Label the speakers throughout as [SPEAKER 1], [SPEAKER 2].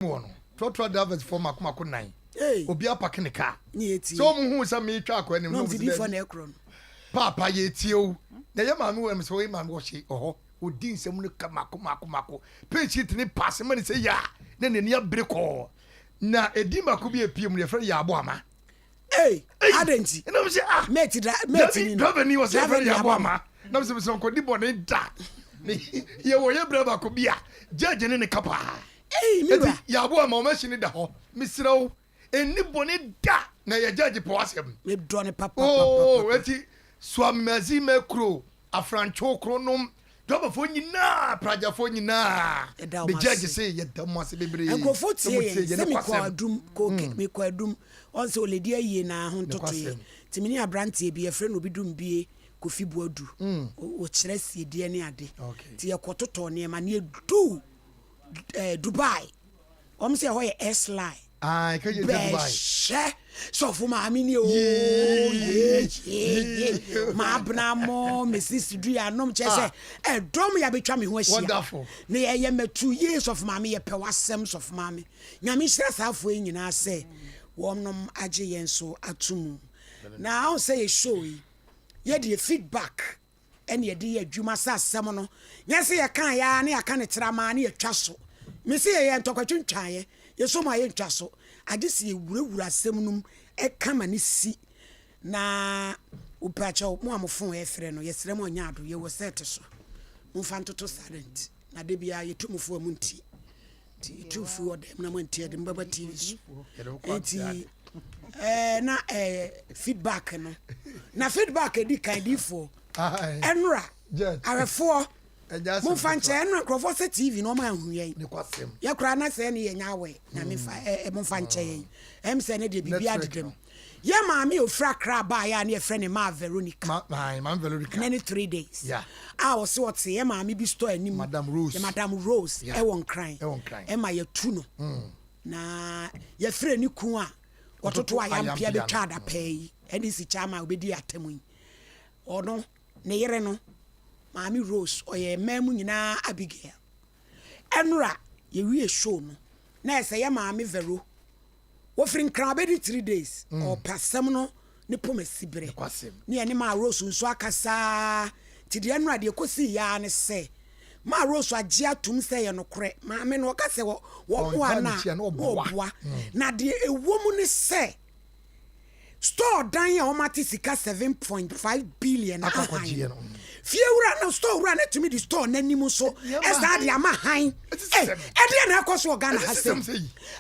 [SPEAKER 1] one. Total drivers for Makumako 9. Obi apake ne car.
[SPEAKER 2] So
[SPEAKER 1] who say me twa ko anim
[SPEAKER 2] no be for na ekron.
[SPEAKER 1] Papa ye tie na ye ma me wem so we ma me wo hye oho odin sem no kamako page it ni pass man say ya na ne ne abreko na edi mako bi epiem ne frɛ ya abo ama
[SPEAKER 2] adenti
[SPEAKER 1] na me say
[SPEAKER 2] mate
[SPEAKER 1] ni driver ni was frɛ ya abo ama na me say so ko di bone da ye wo ye bra mako bi a judge ne kapa
[SPEAKER 2] mira
[SPEAKER 1] ya abo ama o machine da ho misrawo eni bone da na ye judge po asem
[SPEAKER 2] me drone papa
[SPEAKER 1] eti swamazi mekro afrancho kronom doba fo nyina praja fo nyina be judge say ye damase bebre
[SPEAKER 2] enko tie se mi ko adum ko mi ko adum on se oledi aye na ho ntotoye timini abrante bi e frɛ no bi dum bie kofi buadu o kyerɛ sie die ne ade ti ye kototo ne ma ne du Dubai se ho ye S-line
[SPEAKER 1] ka ye Dubai
[SPEAKER 2] so for my mini ma abna mo Mrs. Dua nom che say dom ya betwa me ho ahia
[SPEAKER 1] wonderful
[SPEAKER 2] na ye ma 2 years of mama ye pe wasem of mama nyame hira safo nyina say wonom age yen so atum na how say show ye the feedback and ye the adwuma sa asem no nya say ye kan ya na ya kan trama na ye twa so me say ye ntokwa ye so ma ye ntwa so ade si ewurawura asem num e kama ni si na upacha mo amfon e frɛ no yesrɛ mo nya ado ye wo set so mo fa ntoto silent na de bia ye tumfo amu nti ti tufu odem na mo nti de mbaba tv enti na feedback no na feedback di kan di fo enra arefo mo fa nche enra krofo se tv no ma hu ye
[SPEAKER 1] ne kwasem
[SPEAKER 2] ye kra na se ne ye nyawe na me fa mo fa nche ye em se ne de bibia dedem ye maami ofra kra ba ya na efre ne ma Veronica
[SPEAKER 1] ma Veronica
[SPEAKER 2] na 3 days
[SPEAKER 1] yeah
[SPEAKER 2] wo se what ye maami bi store anim
[SPEAKER 1] Madam Rose
[SPEAKER 2] e won cry e ma ye tu no na ye frɛ ni ku a ototo ayampia betwa da pay eni si chama obedi atemu ono ne yere no maami Rose oye mamu nyina Abigail enra ye wie show no na ese ye maami Vero wo frin kra be 3 days o pasam no ne pomasibre ne ene ma Rose nso akasa ti de enra de kosi ya ne se ma Rose agi atum se ye no kore maami no ka se wo ana oboa na de ewom ne se store dan ya o mati sika 7.5 billion akwaje no fiewura na store wura na tumi di store nanim so esa de ama han de na akoso organ hasem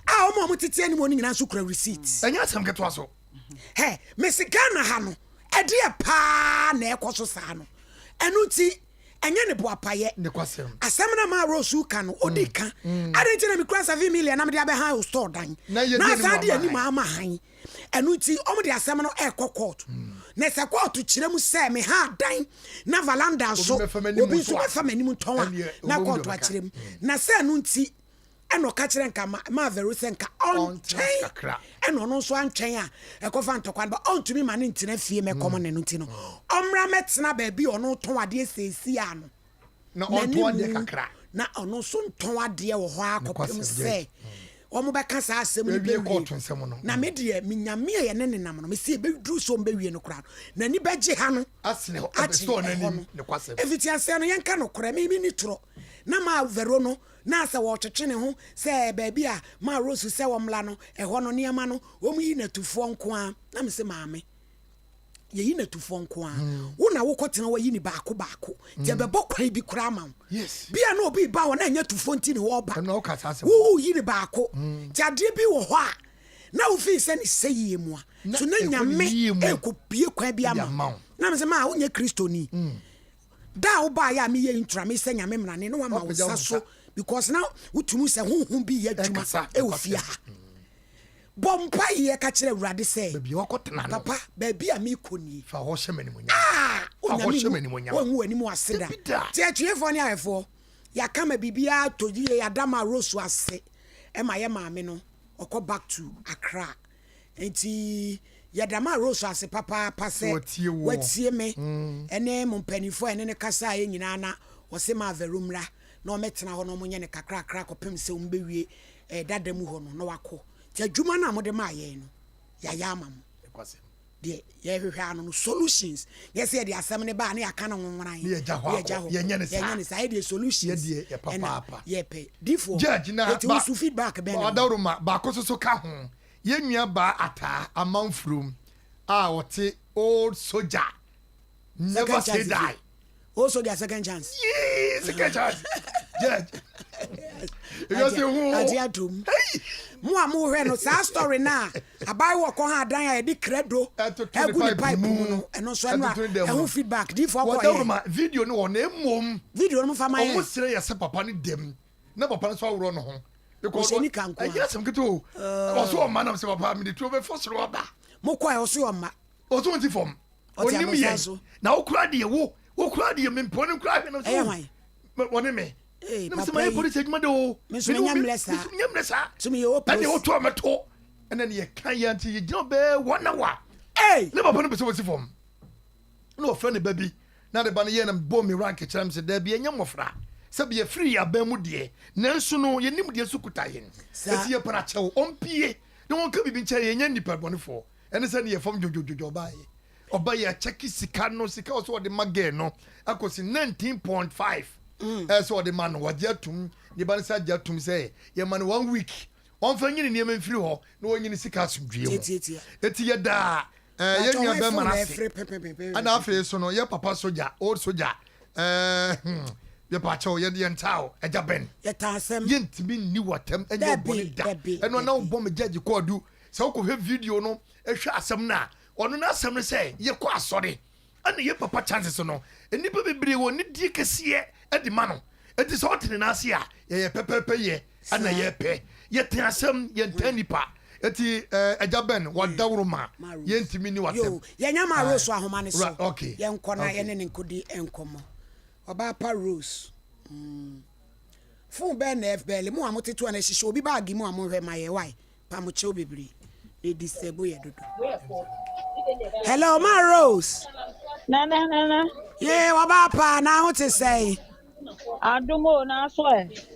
[SPEAKER 2] a o mo tete anim oni nyina so kura receipt
[SPEAKER 1] anya sam keto aso
[SPEAKER 2] Messi Ghana ha no de pa na ekoso sa no enu ti enye ne boapaye
[SPEAKER 1] ne kwasem
[SPEAKER 2] asem na ma Rose ka no odika adenti na mi kura 7 million na me de abe han store dan na sa de anim ama han enu ti o mo de asem no court na se court kire mu se me ha dan na valanda so obi so fa manim ton na court wa kire mu na se enu ti eno ka kire nka ma Vero se nka on chen eno no so antwen a ekofa ntokwa ba on tumi ma ne ntina fie me komo ne no ti no omra metena ba bi ono ton ade sesi a no
[SPEAKER 1] na on ton ade kakra
[SPEAKER 2] na ono so ton ade wo ho akopem se omo be ka sa asem ni be
[SPEAKER 1] court nsem no
[SPEAKER 2] na me de minyame ye ne nenam no me se be dru so mbe wie no kra na ni be je ha no
[SPEAKER 1] asne store na ni ne kwasem
[SPEAKER 2] eviti ase no yenka no kra me ni tro na ma Vero no na se wo twetwe ne ho se ba bi a ma Rose se wo mla no ho no ne ma no wo mu yi na tufo nko a na me se maame ye yi na tufo nko a wo na wo kotena wo yi ni baako je be bokwan bi kura ma
[SPEAKER 1] yes
[SPEAKER 2] bia na obi ba wo na nya tufo nti ne wo ba
[SPEAKER 1] na wo kasa asem
[SPEAKER 2] wo yi ni baako jade bi wo ho a na wo fi se ni seyie mu a so na nyame e ko bie kwan bi ama na me se ma wo nya kristoni da wo ba ya me ye intra me se nyame mrane no wa ma wo saso because now utumu se honhom bi ya dwuma e ofia bompa ye ka kire urade se
[SPEAKER 1] baby wakotena no
[SPEAKER 2] papa baby a me koni
[SPEAKER 1] fa ho hyemani munya
[SPEAKER 2] fa ho hyemani munya won wani mu aseda ti atwefo ne ayefo ya kama bibia toji ya dama Rose ase e ma ye maame no okọ back to Accra enti ya dama Rose ase papa pase watie me ene mo mpanifo ene ne kasa ye nyina na wo se ma Vero mra na o metena ho no mo nye ne kakra kopem se umbewie dada mu ho no na wakɔ ti adwuma na mo de ma ye no ya ama mo de ye hwehwe ano no solutions yes ye de asɛm ne ba na aka na nwonwan
[SPEAKER 1] ye gya ho ye nya
[SPEAKER 2] ne sa ye de solutions
[SPEAKER 1] ye papa
[SPEAKER 2] ye pe difo
[SPEAKER 1] judge na
[SPEAKER 2] ba feedback ben
[SPEAKER 1] ba dawroma ba ko so ka ho ye nua ba ata amanfrom a wote old soldier never say die
[SPEAKER 2] also their second chance
[SPEAKER 1] yes second chance judge you say who
[SPEAKER 2] adiatum mu amu hwe no sa story na abai wo ko ha dan ya di credo egu ni pipe mu no eno so no e hu feedback di for ko
[SPEAKER 1] ye video no na emom
[SPEAKER 2] video no fa ma ye
[SPEAKER 1] o mo sire ye se papa ni dem na papa no so awro no ho
[SPEAKER 2] because ni kan ko
[SPEAKER 1] yes am kito o so o manam se papa mi de to be fosoro oba
[SPEAKER 2] mo ko e o so o ma
[SPEAKER 1] o so nti fom onim ye na o kura de wo kura de me mpone kura hwe no so woni me na se my police adwuma de o
[SPEAKER 2] me so nyamlesa
[SPEAKER 1] so me yo police and to meto and then ye kan ya nti ye gino be 1 hour ne papa no be so wasi fom no friend baby na de ba no ye na bo me rank kiram se da bi enya mofra se be free aban mu de nanso no ye nim de so kuta ye esi ye para chew ompie ne won ka bibi nche ye nya nipa bonefo ene se ne ye fom jojojojo ba ye oba ye check sika no sika so de mage no akosi 19.5 so the man was jatum the ban sa jatum say ye man 1 week on fa nyini ne mfiri ho na wonyini sika asudwie mo eti ye da ye nua be manase ana afi so no ye papa soja old soja ye pa cho ye de ntao eja ben
[SPEAKER 2] ye tansem
[SPEAKER 1] ye ntimi ni watam enye boni da eno na wo me judge kodu se wo ko hwe video no ehwe asem na ono na asem no say ye ko asore ana ye papa chances no enipa bebre wo ni die kese edi mano eti so otene na ase a ye pepepe ye ana ye pe ye tenasem ye ntanipa eti ejaben wadawroma ye ntimi ni watem
[SPEAKER 2] yo ye nyama rose ahoma ne so
[SPEAKER 1] okay
[SPEAKER 2] ye nkona ye ne nkodi enkomo oba pa rose fun be na fbl mu amotetu na hihye obi baagi mu amhwe maye why pa mo che obebiri e disable ye dodo hello ma rose
[SPEAKER 3] na
[SPEAKER 2] ye oba pa na ho te say
[SPEAKER 3] adumo na so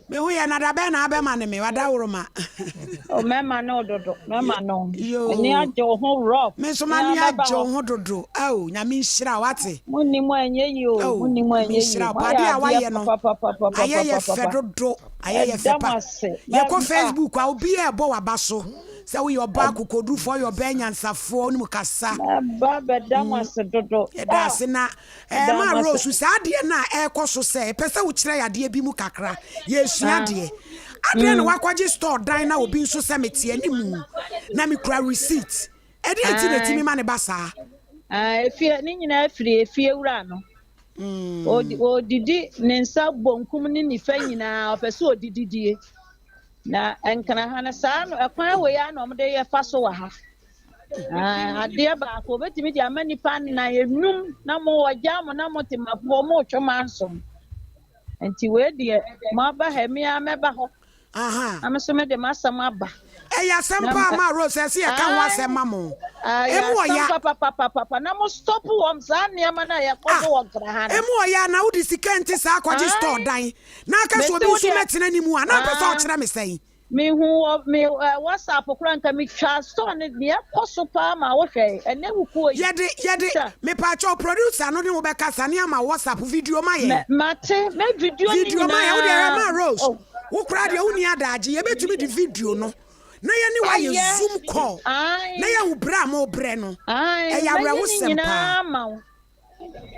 [SPEAKER 2] me hu ya na da be na abe ma ne me wadawroma
[SPEAKER 3] o mema no dodo mema no ni aje ho rough
[SPEAKER 2] me so ma ni aje ho dodo au nya mi nhira wate
[SPEAKER 3] munni mu anye yi o munni mu anye yi
[SPEAKER 2] nhira pa dia wa ye no aye ye fe dodo aye ye fe pa ye ko facebook a obi e bo wa baso se we your back kodu for your benyansafo ni mukasa
[SPEAKER 3] ba bedamase dodo
[SPEAKER 2] e da se na ma rose sa de na e koso se pese wo kire yade bi mu kakra ye sua de ade na wakwaje store dan na obi nso se metie animu na me kura receipt e de enti na timi ma ne basa
[SPEAKER 3] efie ni nyina afiri efie wura no odidi ne nsa bonkum ni nifa nyina opese odididie na enkana hana saa no ekwan we ya na omde ye fa so wa ha ade ba ko betimi di amani pan na enum na mo wagya mo na mo temafo mo twoma nsom enti we de mo ba ha mi ameba ho amso me de masam aba
[SPEAKER 2] eya sempa ma rose se ye ka ho asema mo emu oya
[SPEAKER 3] papa na mo stop wom sa ne ma na ye kodo won kra ha
[SPEAKER 2] emu oya na udi sikenti sa akwaji store dan na aka so bi su metena ni mu ana pesa o kire me sei
[SPEAKER 3] me hu me whatsapp kura nka me twa store ne de koso pa ma wo hwe ene wuku
[SPEAKER 2] yede me pa cho producer no de wo be kasa ne ama whatsapp video ma ye
[SPEAKER 3] mate me video
[SPEAKER 2] ma ye wo de ma rose wo kura de wo ni adaje ye betumi di video no na ye ni wa ye zoom call na ye wo bra ma obre no e ya bra wo sempa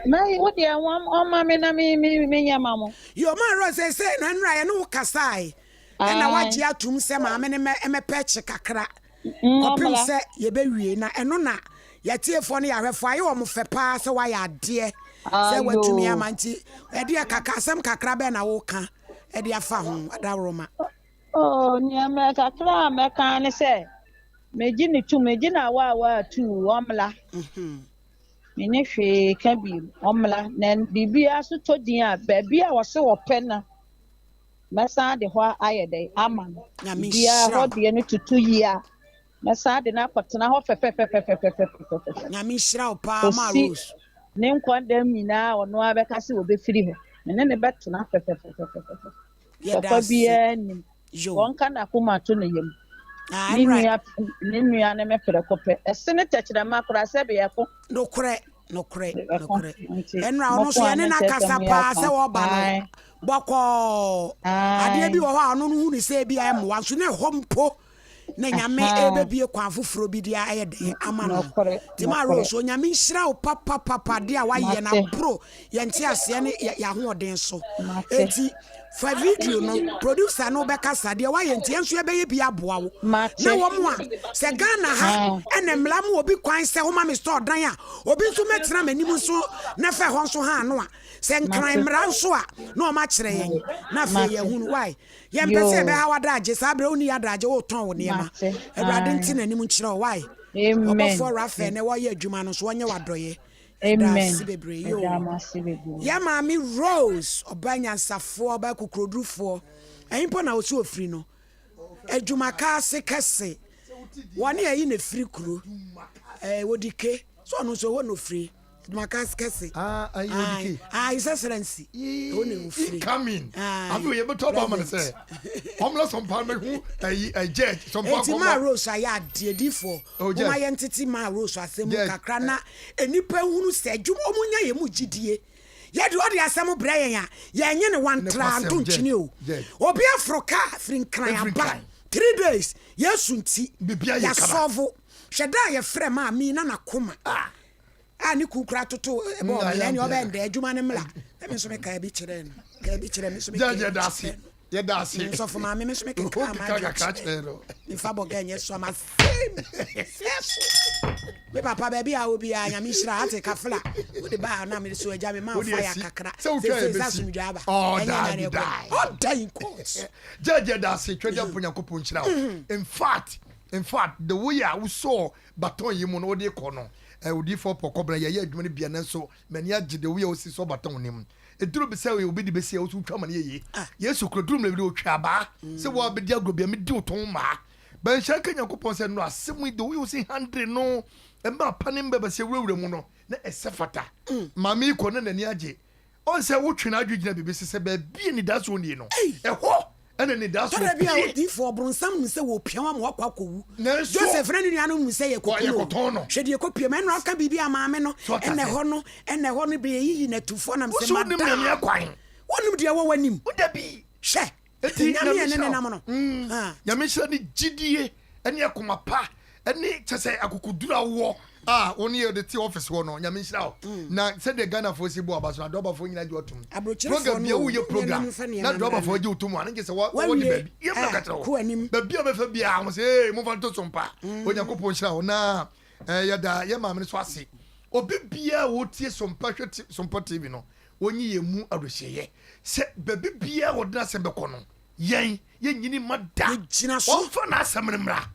[SPEAKER 3] na wo de o ma me na me nyama mo
[SPEAKER 2] yo ma rose say no nra ye no kasai na waje atum se ma me ne me peche kakra opim se ye be wie na eno na ya tiefo ne ya hwefo aye wo mo fe pa se wa ya de se watumi amanti e de kakasem kakra be na wo ka e de afa ho adawroma
[SPEAKER 3] ni ame kakra me kan ne se meji ni tu meji na wa tu omla me ne hwe ka bi omla na bibia so todin a ba bia wo se wo pe na masa de ho ayede ama bia ho de ne tutu yia masa de na kwatena ho fefefefefefefefefe
[SPEAKER 2] nyame hira pa ma rose
[SPEAKER 3] ne nkwandam nyina ono abeka se obefiri ho ne betena fefefefefefe
[SPEAKER 2] ye da
[SPEAKER 3] bia ni wonka na kuma to ne yam
[SPEAKER 2] Ah,
[SPEAKER 3] ne
[SPEAKER 2] right.
[SPEAKER 3] nua ne me pere kope ese ne techira makura se be yako
[SPEAKER 2] No kore.
[SPEAKER 3] nti
[SPEAKER 2] Enra
[SPEAKER 3] mo
[SPEAKER 2] ono so
[SPEAKER 3] ko
[SPEAKER 2] ye ne
[SPEAKER 3] ane
[SPEAKER 2] na
[SPEAKER 3] kyerɛ sɛ
[SPEAKER 2] kasa
[SPEAKER 3] mo yɛ
[SPEAKER 2] pa se
[SPEAKER 3] akwa.
[SPEAKER 2] wo ba no. Boko. Ade bi wo ho ano no hu ni se bi ay mo wanso ne hompo. Na nyame ebebie kwan foforo bi dia ayede ama no. Ti ma Rose o nyame nhira o papa dia wa ye na pro ye nte ase ne ya hoɔden so. Enti fa video no producer no beka sade wa ye nte enso ebeye bi aboa wo. Na wo mo a se Ghana ha ene mla mo obi kwan se ho ma me store dan a obi nso metena manim nso na fa ho nso ha no a se nkran mra nso a na o ma kyerɛ yen na fa ye hunu why ye mpese be ha wada age sa bre oni yada age wo ton wo ne ma Awurade nti nanim nkyerɛ why obofo rafa ne wo ye adwuma no so wonye wadoye
[SPEAKER 3] amen
[SPEAKER 2] bebre yo ya mami Rose obanyansafo oba kokrodufo ayimpo na osi ofiri no adwuma ka se kese woni ayi na firi kuro wodike so no so wo no firi adwuma ka se kese
[SPEAKER 1] ayi wodike
[SPEAKER 2] his excellency wo na ofiri
[SPEAKER 1] coming afi ye beto ba man say omla Sompa me hu ayi jet Sompa Nkomo
[SPEAKER 2] ma Rose aya dedifo o ma ye ntiti ma Rose asemu kakra na enipa hunu se adwuma omunya ye mu gidie ye de odi asem bre yen a ye nye ne wantra anto nchini o obi afroka frinkran aba 3 days yesu nti ya solve hweda ye frɛ ma mi na nakoma ani kukura toto bo me ne obende adwuma ne mla me so me ka bi kyerɛ me so me
[SPEAKER 1] jaje dasi ye dasi
[SPEAKER 2] so for ma me so me ka ma ifa bo ganye so ma me papa baby a obi a nyame hira ate kafla wo de ba na me so agya me ma fa ya kakra se so mdwa ba oh die court
[SPEAKER 1] jaje dasi twede ponyakopo nkyira in fact the way I saw baton yimu no de kɔ no odi for pokobra ye adwuma ne bia nan so mani agye the way o si so baton nim eduro be say obi di be say o so twa mane ye yesu krodum le bi o twa ba se wo abedi agrobia me di oton ma ban sha kanya kopon se no asemu the way o si 100 no e ma panim be se wurewure mu no na esefata mami ko na nani agye on se wo twena adwugina bibi se ba bia ni da so ni no ɛhɔ ene ni da so
[SPEAKER 2] bia o di for bronsam se wo pian ma wakwa kowu Joseph na ni anu mu se ye kokuno hwede kopie me no aka bibia ma me no ene hɔ no be yi na tufo na se ma da wonum de wo wanim
[SPEAKER 1] wo da bi
[SPEAKER 2] hwɛ nyame ene nam no
[SPEAKER 1] nyame hyira ni gidie ene akoma pa ene kyese akukudura wo oni ye the office wo no nyame hyira wo na said the Ghana for si bo abaso adoba for nyina di otum program bia wo ye program na adoba for ji otum an nke se wo di baby ye ma ka tro baby o be fa bia mo se mo fa to Sompa onyankopon hyira wo na ya da ye ma me so ase obi bia wo tie Sompa hwete Sompa TV no onyi ye mu adohyeye se baby bia wo dina se be ko no yen ye nyini mada o fa na asamre mra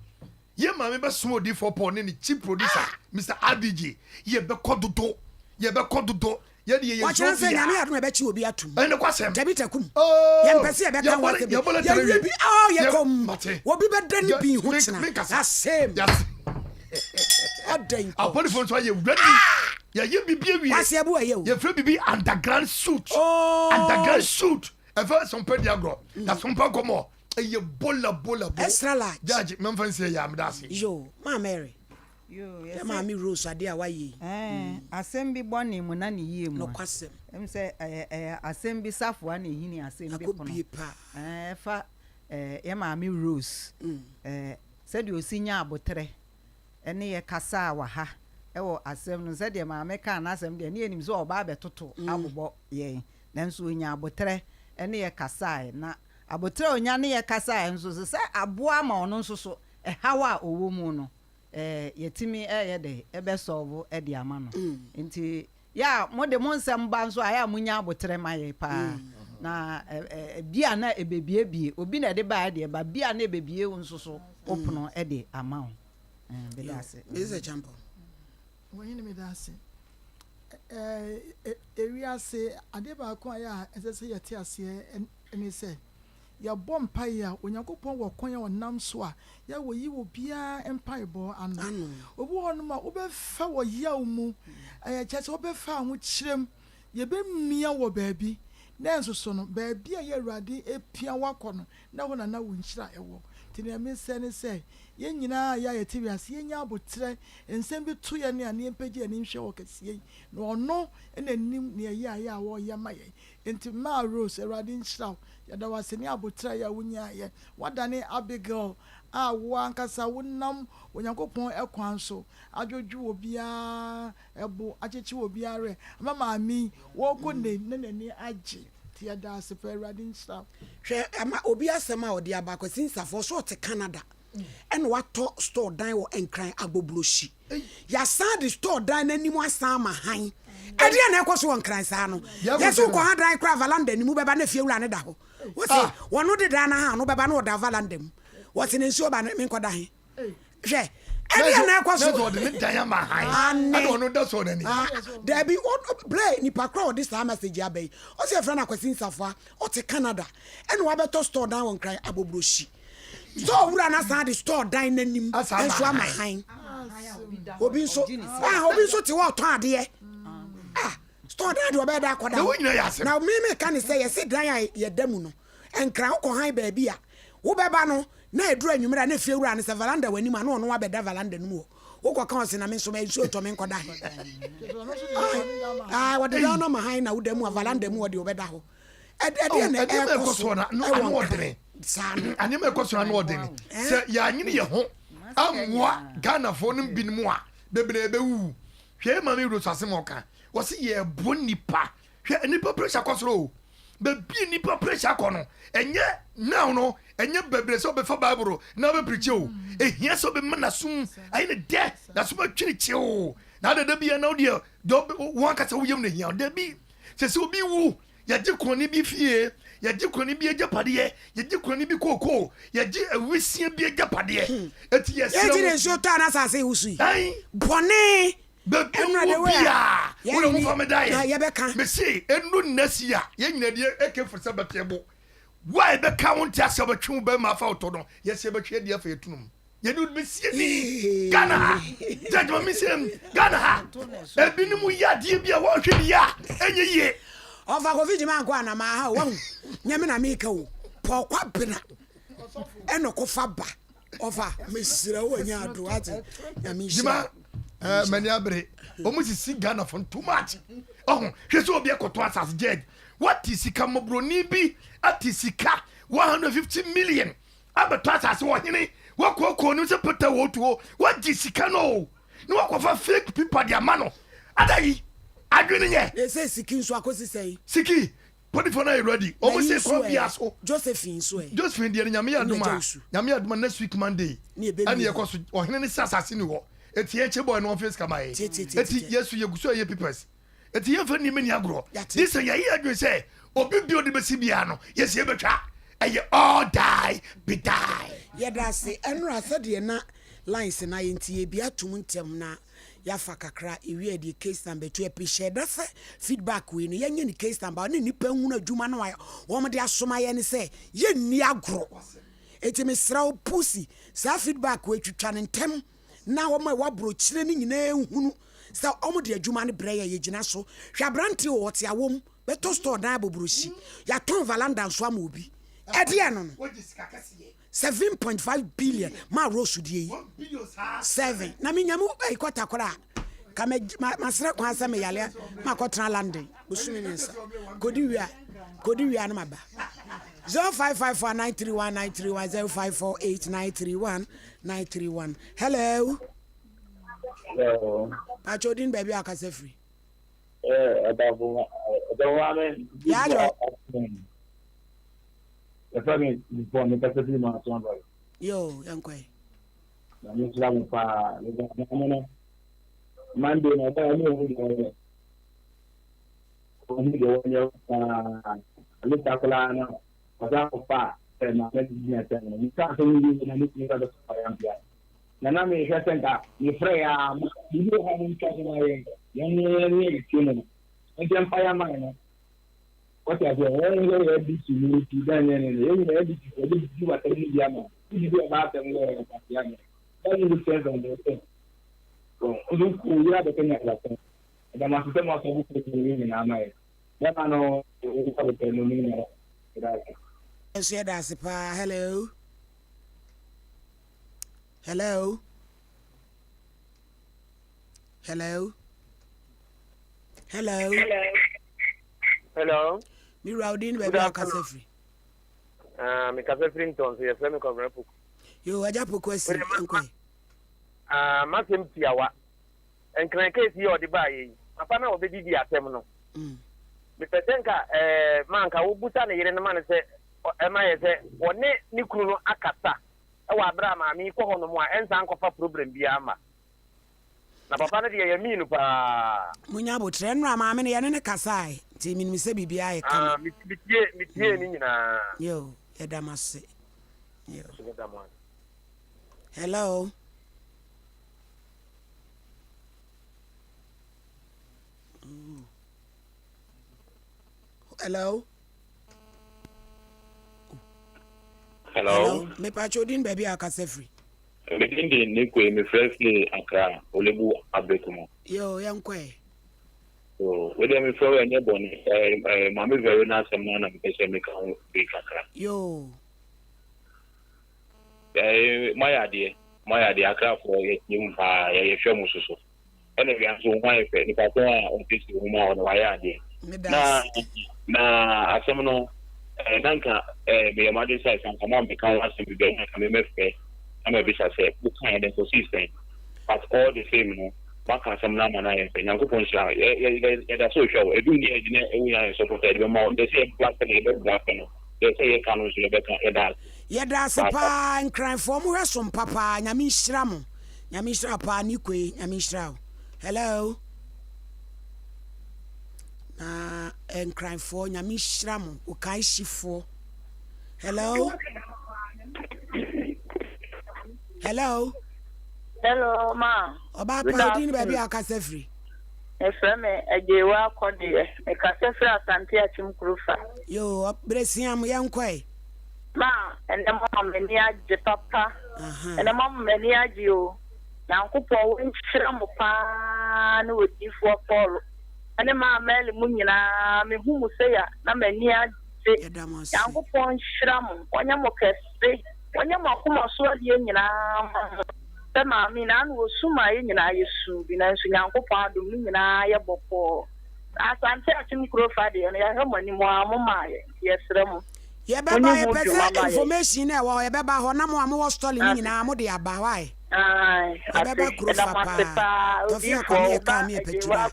[SPEAKER 1] ye mama be sumo di for pon ni chief producer Mr. RDJ ye be kododo ye de ye
[SPEAKER 2] watch say nyame adom be chi obi atum
[SPEAKER 1] ene kwasem
[SPEAKER 2] tabita kum ye mpese ye be kan wa ke ye bi ye kom obi be dan bi hu kyina that same odan ko
[SPEAKER 1] aponi fon so ye ready ye bibia wi
[SPEAKER 2] wase abu ye
[SPEAKER 1] ye free bibi underground suit ever some pedi agro that Sompa Nkomo ye bola
[SPEAKER 2] extra large
[SPEAKER 1] judge me fan say ya me dase
[SPEAKER 2] yo ma Mary
[SPEAKER 4] yo
[SPEAKER 2] ma mi Rose ade a waye
[SPEAKER 4] asem bi bone mu na ne yie mu
[SPEAKER 2] no kwasem
[SPEAKER 4] em say asem bi safo na ehini asem bi pono fa ye ma mi Rose say de osinya abotre ene ye kasa wa ha ewo asem no say de ma me ka na asem de ne enim so oba betoto abobo ye nanso onya abotre ene ye kasa na abotre onya ne ye kasa enso se aboa ma ono nso so hawa owo mu no yetimi ye de ebe solve e de ama no nti ya mo de mo nsem ba nso aya munya abotre ma ye pa na bia na ebebie obi na de ba de ba bia na ebebie nso so opuno e de ama o be dase
[SPEAKER 2] is a champion
[SPEAKER 5] when me dase area say ade ba ko aya ese yete ase eni say ya bompa ya onyankopon wo kon ya onam so a ya wo yi wo bia empire bo anu obu hono ma obefa wo ya mu cheche obefa ho kirem ye be mia wo baabi nanso so no baabi a yɛ awurade epia wakɔ no na hɔ na wo nhyira ɛwɔ nti na me sɛ ne sɛ yɛn nyinaa yɛ ayɛ te wiase yɛnya abotrɛ nsɛm bi to yɛ ne a ne mpagye ani nhwɛ wɔ kɛseɛ na ɔno ɛna nim ne ɛyɛ ayɛ a wɔyɛ ma yɛn nti maa rose awurade nhyira wo yɛda wase ne abotrɛ yɛ wonyaayɛ wadane abigail a wo ankasa wonam onyankopɔn ɛkwan so adwodwo wɔ biara ɛbo akyekye wɔ biara ama maame wɔkɔ ne n'ani agye ti yɛda ase pɛ awurade nhyira
[SPEAKER 2] hwɛ ama obi asɛm a ɔde aba akɔsi nsafo so ɔte Canada ɛna watɔ store dan wɔ Nkran Agbobrohyi yɛasan de store dan n'anim asan ma han ɛdeɛ na ɛkɔ so wɔ Nkran saa no yɛso kɔ ha dan kora valanda anim bɛba na fie wura ne da hɔ wɔse wɔno de dan na ha no bɛba na ɔda valanda mu wɔse ne nsuo ba ne menkɔda he hwɛ ɛdeɛ na ɛkɔ so
[SPEAKER 1] ɔde ne dan ma han ɛna ɔno da so n'ani
[SPEAKER 2] dabi play nipa kora ɔde saa message aba yi ɔse ɛfrɛ no akwasi nsafo a ɔte Canada ɛna wabɛtɔ store dan wɔ Nkran Agbobrohyi store wura na san de store dan n'anim nso ama han obi nso te wɔ ɔtɔn adeɛ store dan de ɔbɛda akɔda na me ka ne sɛ yɛse dan a yɛda mu no Nkran wokɔ han baabi a wobɛba no na eduru anwumra na fie wura ne sɛ valanda w'anim a na ɔno wabɛda valanda no mu wokɔ ka ɔse na me nso ma nsuo tɔ me nkɔda wɔde da no ma han na woda mu a valanda mu wɔde wobɛda hɔ ɛdeɛ na ɛkɔ so
[SPEAKER 1] na ɔdene anema ɛkɔ so na ɔdene sɛ yɛanyene yɛ ho amoa Ghanafoɔ no binom a bebree bɛwu hwɛ ma me wuro so asɛm ɔka wɔse yɛbo nipa hwɛ nipa pressure kɔ soro o baabi nipa pressure kɔ no ɛnyɛ now no ɛnyɛ bebree sɛ ɔbɛfa Bible na ɔbɛpirikyi o ehia sɛ ɔbɛma n'asom ayi ne dɛ n'asom atwiri kyew na adada bi yɛ na ɔdeɛ wɔn akasa woyam na ehia ɔda bi sɛ sɛ obi wu yɛgye kɔni bi fie yɛgye kɔni bi agyapadeɛ yɛgye kɔni bi kookoo yɛgye awusie bi agyapadeɛ eti yɛsɛ
[SPEAKER 2] yɛgye ne nsuo tɔ ana asase wusu yi bɔne
[SPEAKER 1] bɛbi wo bia wone ho fa me daeɛ mese ɛnu nnasi a yɛnyinadeɛ ɛkɛfiri sɛ bɛteɛ bo wa ɛbɛka wo nte asɛ bɛtwe wo bɛma afa wotɔ no yɛsɛ bɛtwe adi afa yɛtunum yɛne mesie ni Ghana ha gyagyeما mesɛm Ghana ha ebinom yɛ adeɛ bi a wɔhwɛ bi a ɛnyɛ yie
[SPEAKER 2] ɔfa kofi gyima nkɔ anama ha wahu nyame na meka wo pɔkwa bena ɛna kɔfa ba ɔfa mesira wo nya ado ate nyame
[SPEAKER 1] gyima mani abere omu sisi Ghana for too much hwɛ sɛ obi ɛkɔtɔ asase judge wati sika mobroni bi ati sika 150 million abɛtɔ asase wɔ hene wakɔkɔ no sɛ pɛtɛ wɔtuo wagye sika no na wakɔfa fake people de ama no adayi adwene nyɛ
[SPEAKER 2] ɛsɛ siki nso akɔsi sɛn
[SPEAKER 1] siki pɔdifɔ no ayɛ ready ɔmo sɛ kɔ bia so
[SPEAKER 2] Josephine so
[SPEAKER 1] Josephine deɛ nyame yɛ adoma next week Monday ɛne yɛkɔ so ɔhene ne sɛ asase ni hɔ eti yɛkyɛ bɔ ɛno ɔfɛ sikama yɛ eti yɛsu yɛgu so yɛ papers eti yɛmfa nneɛma ni agorɔ de sɛ yɛyɛ adwene sɛ obi bi ɔde bɛsi bia no yɛsi yɛbɛtwa ɛyɛ all die be die
[SPEAKER 2] yɛda se ɛnora sɛdeɛ na lines na yɛnti yɛbi atom ntɛm na yafa kakra ewie de case number 2 episode da sɛ feedback we no yɛnyɛ ni case number ne nipa hunu adwuma no wɔn de asoma yɛ ne sɛ yɛnni agorɔ eti mesra pussy sa feedback we twitwa ne ntɛm na wɔn wabro kyire ne nyinaa hunu sɛ wɔn de adwuma no brɛ yɛ gyina so hwɛ abrante wɔ te awom beto store dan Agbobrohyi ya ton valanda nso ama obi ɛdeɛ no 7.5 billion ma rose die 7 na me nyamu ikota kora ka masra kwa sa me yale ma kotra london busumi nsa kodi wia na maba 0554931931 0548931931 hello Pachodin baby akase free
[SPEAKER 6] the family before me capacity man so about
[SPEAKER 2] yo yankoi
[SPEAKER 6] na me slam pa no Monday na ba ni o ni de wonyo ali takula na pa pa na me di na tan ni ka so ni na ni ka do pa ya bia na me ka senka ni freya ni do ha ni ka na ye ni tino ndi empire man no what you are doing when you are busy you then you are busy you do what you do ama you do about them no ya that is the sense of the thing so you are the thing that da ma system of so ku ni na mai Then I know we have a pen.
[SPEAKER 2] Hello. Hello. Hello. Hello.
[SPEAKER 7] Hello.
[SPEAKER 2] Me Raudin baby akasefri.
[SPEAKER 7] Me kasefri nton so ye frame ko bra puku.
[SPEAKER 2] Yo aja puku asi enkoi.
[SPEAKER 7] Masem tiawa. Enkran case yi odi ba yi. Papa na obedi di atem no. Me petenka manka wo buta ne yire ne man se ma ye se woni ni kunu no akata. E wa bra ma mi ko hono mo a ensa nkofa problem bia ma. Na papa na de ye minu pa.
[SPEAKER 2] Munya bo trenra ma me ne ye ne kasai. Ti mi se bibia ye kan.
[SPEAKER 7] Mitie ni nyina.
[SPEAKER 2] Yo, edamase. Yo. Hello. Hello.
[SPEAKER 8] Hello.
[SPEAKER 2] Me pachodin baby akasefri.
[SPEAKER 8] Me dindi ni ko me freshly Accra Olebu Abekumo.
[SPEAKER 2] Yo, yankwe.
[SPEAKER 8] So, whether me flow any boni mama very nice man na me pese me kan be kakra.
[SPEAKER 2] Yo.
[SPEAKER 8] My idea Accra for ye nyum pa ye hwe mu soso. Ene bi anso ho ayefe ni pa to a on tisi ho ma on wa ya de. Na asem no nanka me ma de sai san kama me kan asem bi be na me mefe. I'm a bit say book kind of consistent. But all the same no. Baka some na mana yen nyanko pon sha ya da so show e dun ni e ne e wi support e be mo they say black pen e be black pen they say e kanu so be kan e da
[SPEAKER 2] ya da se pa nkran fo mo hwesom papa nyame nhira pa ni kwe nyame nhira. Hello na nkran fo nyame nhira mo o kai shifo. Hello.
[SPEAKER 3] Hello, ma.
[SPEAKER 2] Oba paudin baby akasefri.
[SPEAKER 3] Efreme ejewa akodi e kasefri asante achimkrufa.
[SPEAKER 2] Yo, bresiam yankoi.
[SPEAKER 3] Ma, ene mama meni aje papa. Ene mama meni aje o. Yankupo winchira mo pa na odifo Paul. Ene ma meli mu nyina me hu mu se ya na meni aje. Yankupo nshira mo, onya mo kese. Onya mo akoma so ade nyina. Tema mi na no suma ye nyina yesu bi na nso Nyankopɔn adom ni nyina ye bɔpɔ. Asante atim krofa de no ya hemani mo amoma ye sere mo.
[SPEAKER 2] Ye beba ye pese information na wo ye beba ho na mo am stall ni nyina mo de aba why. Ye beba krofa pa. To fi akọ ye ka mi epetura.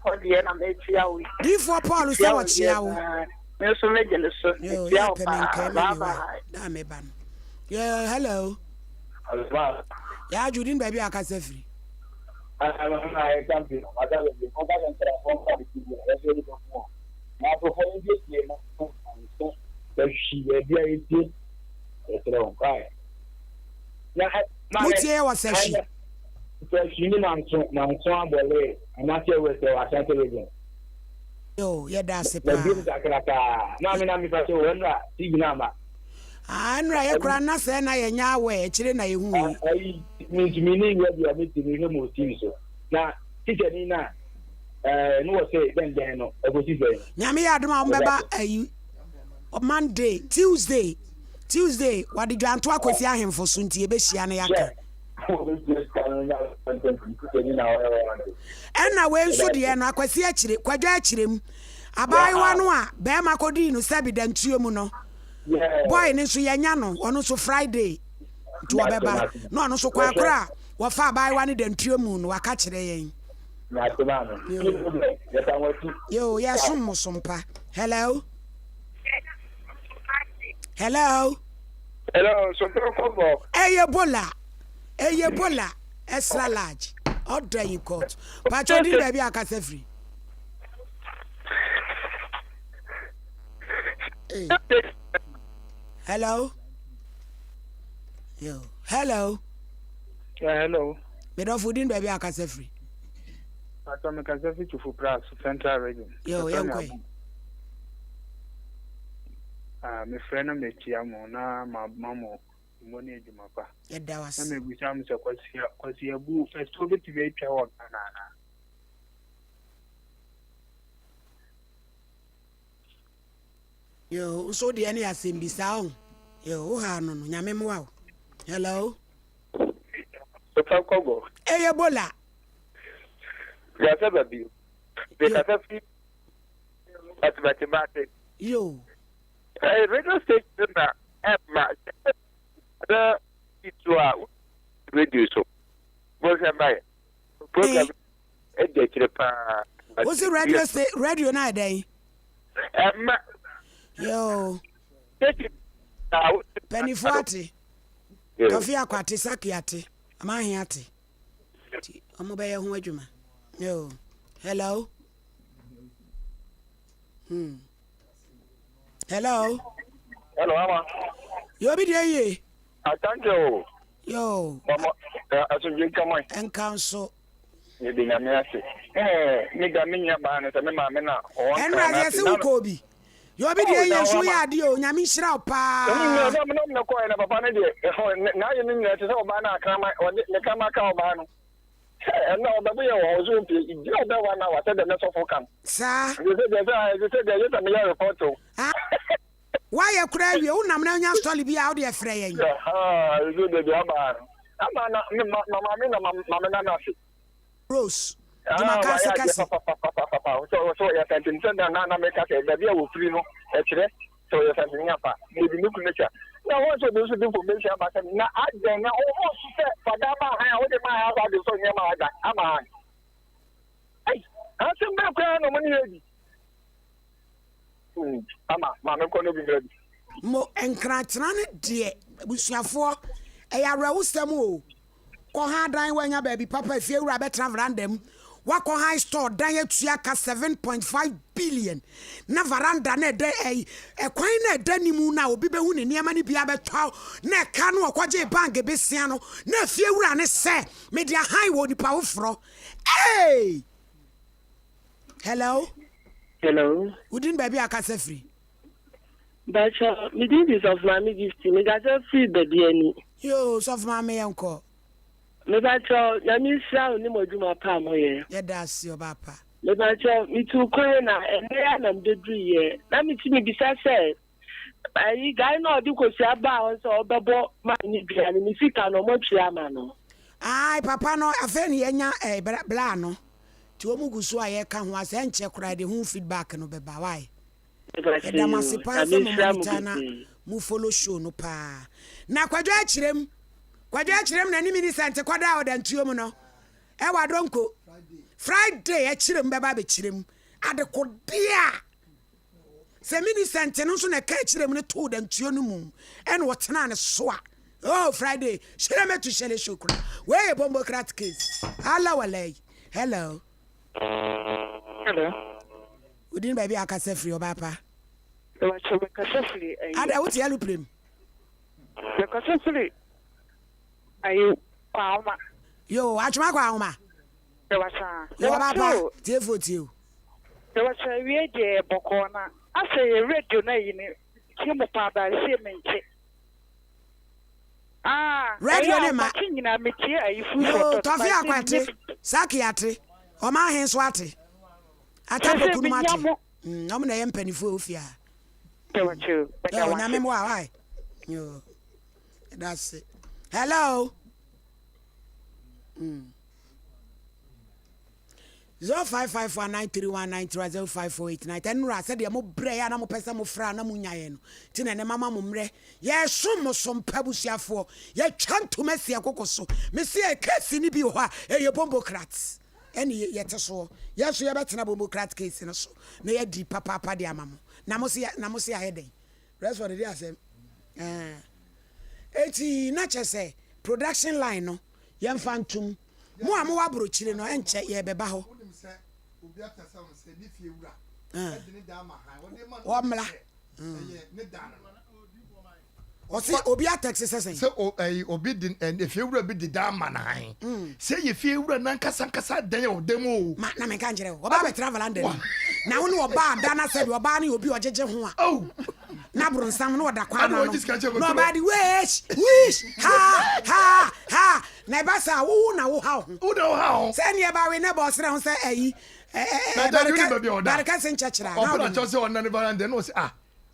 [SPEAKER 2] Before Paul say what chia wo.
[SPEAKER 3] Me so me jele so.
[SPEAKER 2] Yo, ya pe me nkai me wa. Da me ban. Yeah, hello. Ya Judin baby akasefri.
[SPEAKER 6] I can't be. I can't be. I can't be. That's really good. Now, for this year, she will be a bit. That's wrong. Right.
[SPEAKER 2] What's here was sashi?
[SPEAKER 6] She didn't answer. Now, so I'm away. I'm not here with the Asante region.
[SPEAKER 2] Yo, yeah, that's it.
[SPEAKER 6] Now, I'm if I say, when I see number.
[SPEAKER 2] Anra ye kura na se na ye nya we chire na ye hu
[SPEAKER 6] ai meaning we be meeting we mo TV so na teacher ni na no say den no e go see say
[SPEAKER 2] nyame ya adoma mbeba ayi Monday Tuesday what the dwanto akosi ahemfo so ntie be hia na yaka ena we nso de na akwasi akire kwadwa akirem abaiwa no a be makodi no sabi dantuo mu no. Boy ni so yanya no ono so Friday to obeba no ono so kwa kra wo fa bai wane dantuo mu no waka kire yen
[SPEAKER 6] na tuma no
[SPEAKER 2] yo ya sompa. Hello
[SPEAKER 7] Sompa Nkomo.
[SPEAKER 2] Ebola extra large order in court pachodin baby akasefri. Hello. Yo. Hello.
[SPEAKER 7] Hello.
[SPEAKER 2] Me don't food in baby akasefri.
[SPEAKER 7] Atomic Kasefri to Fupras Central Region.
[SPEAKER 2] Yo, yankwe.
[SPEAKER 7] Me friend me chiamo na mamo moni ejumapa.
[SPEAKER 2] Yeda was.
[SPEAKER 7] Na me bucham se kwasi abu festo bit be twa na.
[SPEAKER 2] Yo, so the any asembi sound. Yo, no, nyame mo. Hello.
[SPEAKER 7] Sompa Nkomo.
[SPEAKER 2] Hey, Ebola.
[SPEAKER 7] Ya sababu. Because at mathematics.
[SPEAKER 2] Yo.
[SPEAKER 7] Radio station na the radio so. Program
[SPEAKER 2] What's the radio na day? Yo. Penny 40. Coffee akwati sakiati. Amahiati. Omobe ho adwuma. Yo. Hello. Hello.
[SPEAKER 7] Hello, Mama.
[SPEAKER 2] Yo be there ye.
[SPEAKER 7] Thank you.
[SPEAKER 2] Yo.
[SPEAKER 7] Mama, asujin kamai.
[SPEAKER 2] En council.
[SPEAKER 7] Ni dinga me ase. Ni ga minya ba na me ma me na o.
[SPEAKER 2] En raze se ukobi. Yo be there ye so ya de o nyame hira pa.
[SPEAKER 7] No ko na papa na de. Na ye ni na te se o ba na krama o ne kama ka o ba no. No, but we are also you know 1 hour said the mess of come.
[SPEAKER 2] Sir.
[SPEAKER 7] You said you me report to.
[SPEAKER 2] Why you cry you na me nya story bi out there frey yin.
[SPEAKER 7] You do the aba. Ama na mama na fi.
[SPEAKER 2] Rose. Dimakase kase.
[SPEAKER 7] So ya tantin na make ka be bia wo free no e kire. So ya tantin apa. Mo di nuku nature. Na what so do information about na aden na o se fadama ha o de ma ha ba de so nyama ada ama ai asen ba kwa no mani edi ama me ko no bi ready
[SPEAKER 2] mo enkratra ne de busuafo eyawra wusem o ko ha dan wanya ba bi papa fie wura be travelandem wako high store dan atua ka 7.5 billion na veranda na de kwan na de nimu na obi be hu ne niam ne bia betwa na ka no okoje bank be sia no na fie wura ne se media high wo ni pa wofro hey hello udin baby akasa free
[SPEAKER 9] Bacha me did this of mommy gift me got free baby ani
[SPEAKER 2] yo so of mommy enko
[SPEAKER 9] me bacha na mi sha oni moduma pa mo ye
[SPEAKER 2] that's your papa
[SPEAKER 9] me bacha mi tu koye na ya na mdedru ye na mi ti mi bisa se ai guy no di ko si aba on so obebo ma ni bia ni fika no mo twa ma no
[SPEAKER 2] ai papa no afa ni enya bla no ti o mugusu aye ka ho ase enche kura de hu feedback no beba why da masipa so mo mutana mu follow show no pa na kwadwa akirem na ni minisante kwada oda ntuo mu no e wa donko Friday akirem beba be kirem ade kodia se minisante no so na ka akirem ne to da ntuo no mu en wotena ne soa oh Friday shireme to shele shukura we bombocrat case hala walai hello udin baby akase free obapa
[SPEAKER 9] Bacha me kase free
[SPEAKER 2] ada wuti yalu prem
[SPEAKER 9] me kase free ayu kwauma
[SPEAKER 2] yo achuma kwauma
[SPEAKER 9] bacha
[SPEAKER 2] yo baba tefotio
[SPEAKER 9] bacha wie je bokona ase radio na yini kimo pa ba se menche
[SPEAKER 2] radio ne ma
[SPEAKER 9] kinyina metie ayifu
[SPEAKER 2] yo tofi akwate sakiate o ma hen so ate atabo kunu ate omo na yempanifo ofia
[SPEAKER 9] bacha
[SPEAKER 2] yo na memo why yo that's it hello 05549319305489 tenura said mo bre ya na mo pesa mo fra na mo nyaye no ti na ne mama mo mre ye som mo som pabusiafo ye twanto masia kokoso me se e case ni bi ho a ye bombocrats ene ye teso ye so ye betena bombocrat case no so na ye di papa de amamo na mo se aheden rest for the day asem eti na chese production line no ye mfantum mo a mo wabro chire no enche ye beba ho
[SPEAKER 1] obi atasa on se ni fie wura e ni da ma han
[SPEAKER 2] o mla
[SPEAKER 1] ne da
[SPEAKER 2] o se obi ataxe sesen
[SPEAKER 1] se obi din e fie wura bi di da ma na han se ye fie wura nan kasa dan o demo
[SPEAKER 2] ma na me kan jere o ba be travel and na wo no ba da na se bi o ba na obi ojeje ho a na bronsam no da kwa na no ba di wish ha na ba sa wo na wo ha se ne ba we ne bo sere ho se barika sen chachira
[SPEAKER 1] na na chose on na baranda no se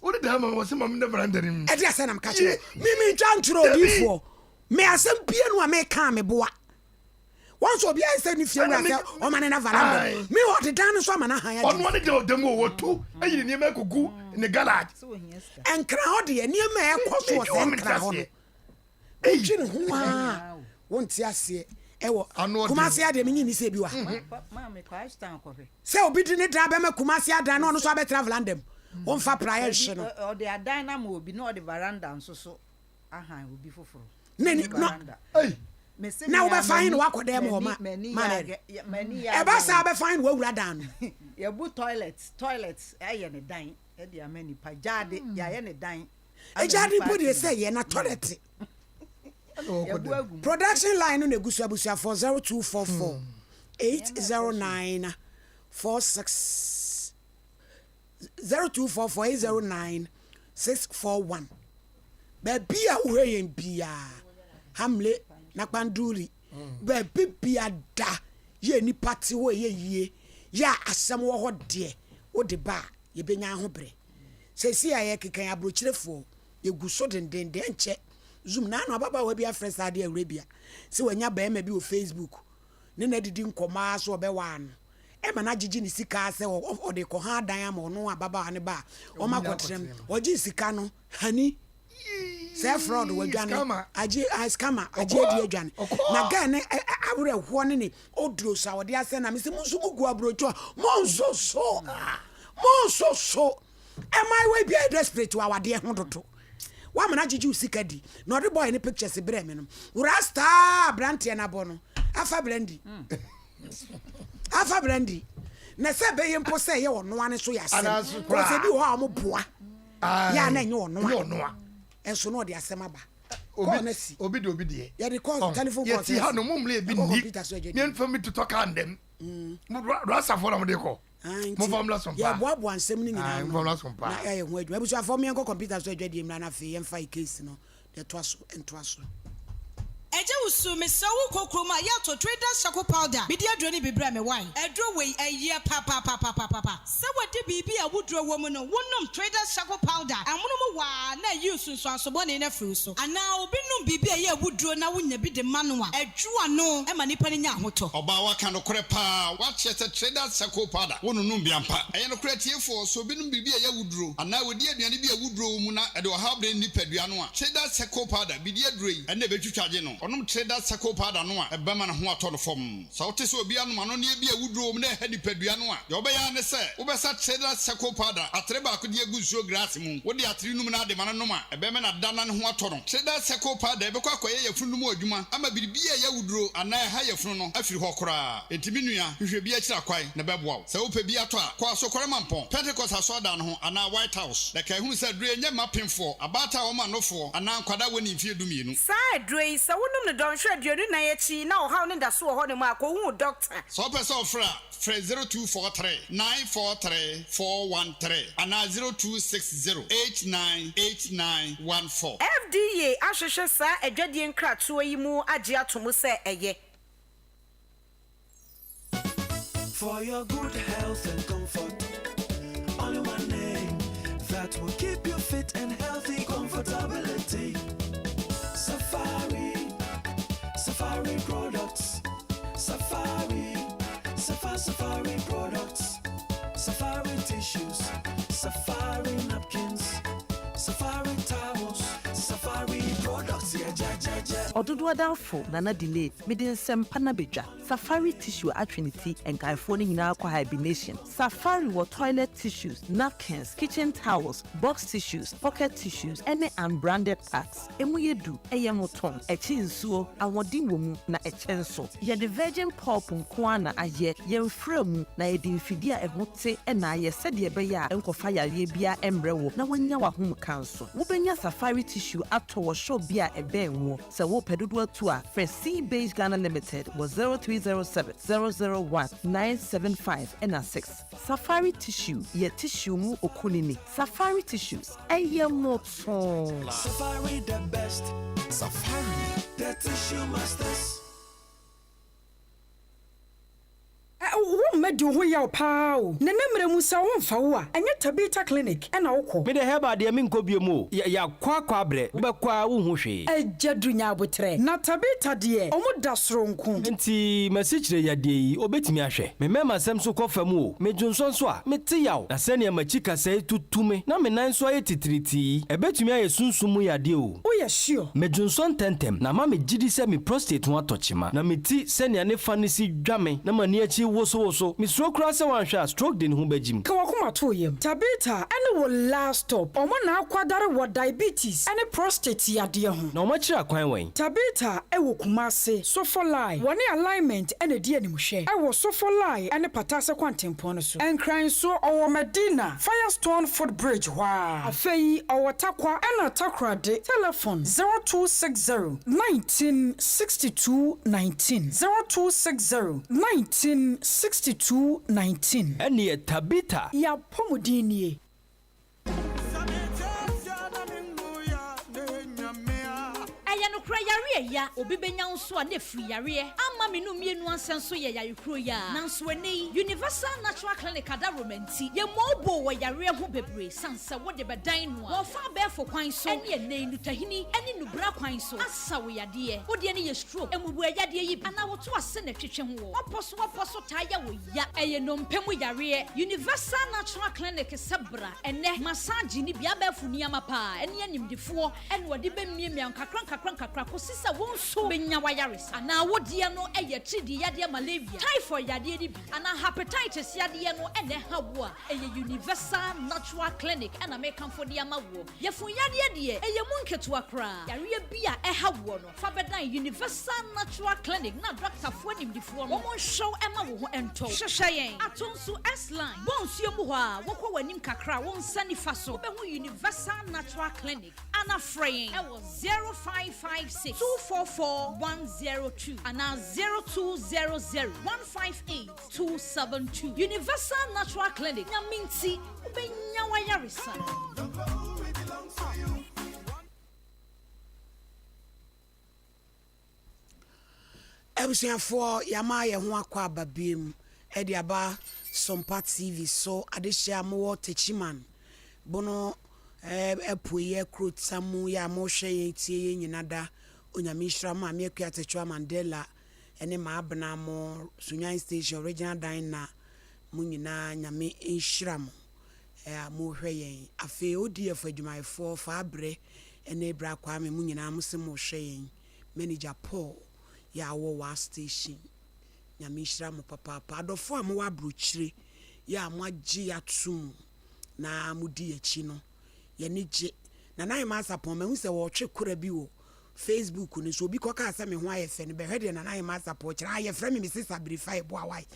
[SPEAKER 1] What did I was some never under him?
[SPEAKER 2] I just said I'm catching me John Tro before. Me as some piano make come boy. Once or be I said if you or man in a veranda. Me what the dinosaur man I hired.
[SPEAKER 1] On one of them or two, and you near go in the galad.
[SPEAKER 2] And crowdy and near me was and crown. Agent who won't see Kumasia de mini se biwa. Se obi dine da be me Kumasia da no so be travel andem. Won fa prayer hye no.
[SPEAKER 4] O de dynamo obi no de veranda nso so aha obi foforo.
[SPEAKER 2] Nani no. Hey. Na we be fine wa kodem ho ma. Mani. E ba sa be fine wa wura dan.
[SPEAKER 4] Ye bu toilet aye ne dan. E de amani pa jade ya ye ne dan.
[SPEAKER 2] E jade bu de say ye na toilet. Production line on Egusu Abusia for 0244 809 46 0244 809 641. Baby a way in Bia Hamlet Nakbanduri. Baby Bia da ye ni party way ye ya asam wo ho de wo de ba ye benya hobre. Se si aye kekan abrochirefo Eguso den nche Zoom na no ababa we bia friends ade Arabia se wanya ba ema bi o Facebook ne na didi nkoma so be wan e ma na gigi ni sika se o de ko ha dan ama no ababa ne ba o ma kotrem o gi sika no hani se fraud we dwane agi scammer agi di adwane na ga ne awre ho ne odro sa wo de ase na me se munsu gugu abrocho monso so am I we bia desperate to our dear hodoto wa mana gigi usika di no the boy ni pictures bre me no rasta brantie na bono afa brandy na se be yempo se ye ono ane so yasem ko se bi ho amoboa ya na nye ono enso no de asem aba
[SPEAKER 1] obi de
[SPEAKER 2] ya the call telephone call
[SPEAKER 1] yeti ha no mumle bi ni me for me to talk and them rasta for am de ko mo famla sompa
[SPEAKER 2] ya boabo ansem ni nyina
[SPEAKER 1] mo famla sompa
[SPEAKER 2] na ya ho adwuma ebusu afọ me enko computer so adwadi mra na fe yemfa case no de to aso
[SPEAKER 10] Eje usu me sawu kokroma ya to traders shako powder bi dia dro ni bibra me wan edro we aye pa se wadi bibi a wudro wo mu no wonnom traders shako powder amono mu wa na use so asobo ne na fru so ana obi num bibi a ye wudro na wonya bi de manu a edwo ano e ma nipa nya ahoto
[SPEAKER 11] oba wa kan no kore pa wa chese traders shako powder wonunum biampa aye no kore tiefo so obi num bibi a ye wudro ana wodi aduane bi a wudro mu na e de ohabre nipa duano a traders shako powder bi dia dro yi ene betwitwaje no onom trader circle powder no a ebema na ho atɔ no fam sa wote so obi anoma no ne bi awudro mu na ha nipadua no a yo be ya ne se wo be sa trader circle powder atre ba ko de agusuo grass mu wo de atre num na de ma no ma ebema na dana ne ho atɔ no trader circle powder be kwa koye yafunu mu adwuma ama biribi a ya wudro ana ha yafunu no afiri hɔ kora entimi nua hwehwe bi akira kwai na beboa sa wo pe bi atɔ a kwa so kore mampɔn Pentecost asoda no ho ana White House da ka hu se dure nya mapemfo abata wo ma nofo ana nkwada woni mfie dumienu
[SPEAKER 10] sa dure sa wonum ne don hwe aduonu na yechi na o haw ne da so ho ne mu akohu doctor
[SPEAKER 11] so person ofra 0243 943 413 and 0260898914
[SPEAKER 10] FDA ahwehwe sa adwadie nkrato yi mu age atomo se eye
[SPEAKER 12] for your good health and comfort only one name that will keep you fit and healthy comfortability Safari products, Safari products, Safari tissues, Safari napkins, Safari towels, Safari products, yeah.
[SPEAKER 13] Ododo adamfo nana delay midin sempa na bedwa Safari tissue atrinity and gaifo ni nyina kwa hibernation Safari wa toilet tissues, napkins, kitchen towels, box tissues, pocket tissues, any unbranded packs emu yedu eyemoton echi nsuo awodin wo mu na echenso ye the virgin pulp nko na aye ye mfra mu na ye di mfidi a ehote na aye sede ebe ya enkofa yare bia emre wo na wanya wa hom kanso wo benya Safari tissue ato wo shop bia ebe wo se wo pedodo atu a Free Base Ghana Limited was 0307 001 975 and 6 Safari tissue ye tissue mu okunini Safari tissues eyemoton
[SPEAKER 12] Safari the best Safari the tissue masters
[SPEAKER 2] madi ho ya pa o ne nemre mu sa wo mfa wo a enye Tabita clinic na wokɔ
[SPEAKER 14] me de heba de me nkobie mu ya kwa abre be kwa wo hu hwe
[SPEAKER 2] ejadu nya abotre na Tabita de omo da soronko
[SPEAKER 14] nti masikyire ya de yi obetimi ahwe me mema sem so kɔ fam o me dwonso so a me te yaw na sɛ ne machika sɛ tutume na me nan so aye titriti ebetumi aye sunsumu ya de o
[SPEAKER 2] o ya sure
[SPEAKER 14] me dwonso tentem na ma me gidi sɛ me prostate ho atochima na me ti sɛ ne fa ne si dwame na mani achi woso me suro kura sɛ wanhwa stroke de ne ho bagim
[SPEAKER 2] ka wakoma to yem Tabita ene wo last stop omo na akwadare wo diabetes ene prostate yade ho
[SPEAKER 14] na omo kira kwan wen
[SPEAKER 2] Tabita ewo kumase sofolai woni alignment ene di animhwe ewo sofolai ene patase kwantempon no so enkran so owo Medina Firestone Footbridge hwa afei owo takwa ena takrade telephone 0260 1962 19 0260 1962 19
[SPEAKER 14] ene Tabita
[SPEAKER 2] ya pomodini
[SPEAKER 15] no kra yare ya obi benya nso a na free yare ama me no mienu ansenso ye yare kro ya nanso eni Universal Natural Clinic ada romanti ye mobo wo yare ho bebre sansa wo de bedan no wo fa be fo kwan so ene ene nutahini ene nubra kwan so asa wo yade wo de ne ye stroke emubu yade yi ana wo to ase na twetwe ho woposo ta ya wo ya eye no mpemu yare Universal Natural Clinic sebra ene massage ni bia ba funi amapa ene animdifo ene wo de be miemia kakra kosisa wonso benya wayares ana wodie no eye tridi yade malaria typhoid yade ni bi ana hepatitis yade no ene hawo a eye Universal Natural Clinic ana mekan fo de amawo yefun yade de eye munketo akra yare bia hawo no fa bedan Universal Natural Clinic na doctor fo nimdifo no mo show ema wo ho ento hwehweyen atonso S-line bonsuo mu ho a wokɔ wanim kakra won sani fa so be ho Universal Natural Clinic ana fraying e was 0556 244 102 and now 0200 158 272 Universal Natural Clinic Nyaminti ubenya wayarisa
[SPEAKER 2] Ebusiafo yama ye ho akwa ababiem edi aba Sompa TV so adehia mo techiman bono epuye krotsamu ya mo hwe tie nyinada onyamishra ma me akua techwa Mandela ene ma abna mo Sunyan Station Regional Dine mu nyina nyame enhira mo mo hwe yen afi odi afadwumayefo fa abre ene bra kwa me mu nyina mo se mo hwe yen manager Paul ya wo wa station nyame enhira mo papa adofo am wa brochire ya mo agi ya tum na mudi achi no ye nije na nan ma sapon ma hu se wo twe kora bi wo Facebook ni so bi koka asa me ho ayefe ne be hwede na nan ma sapon kira ayefe me Mrs. Abrify bo awai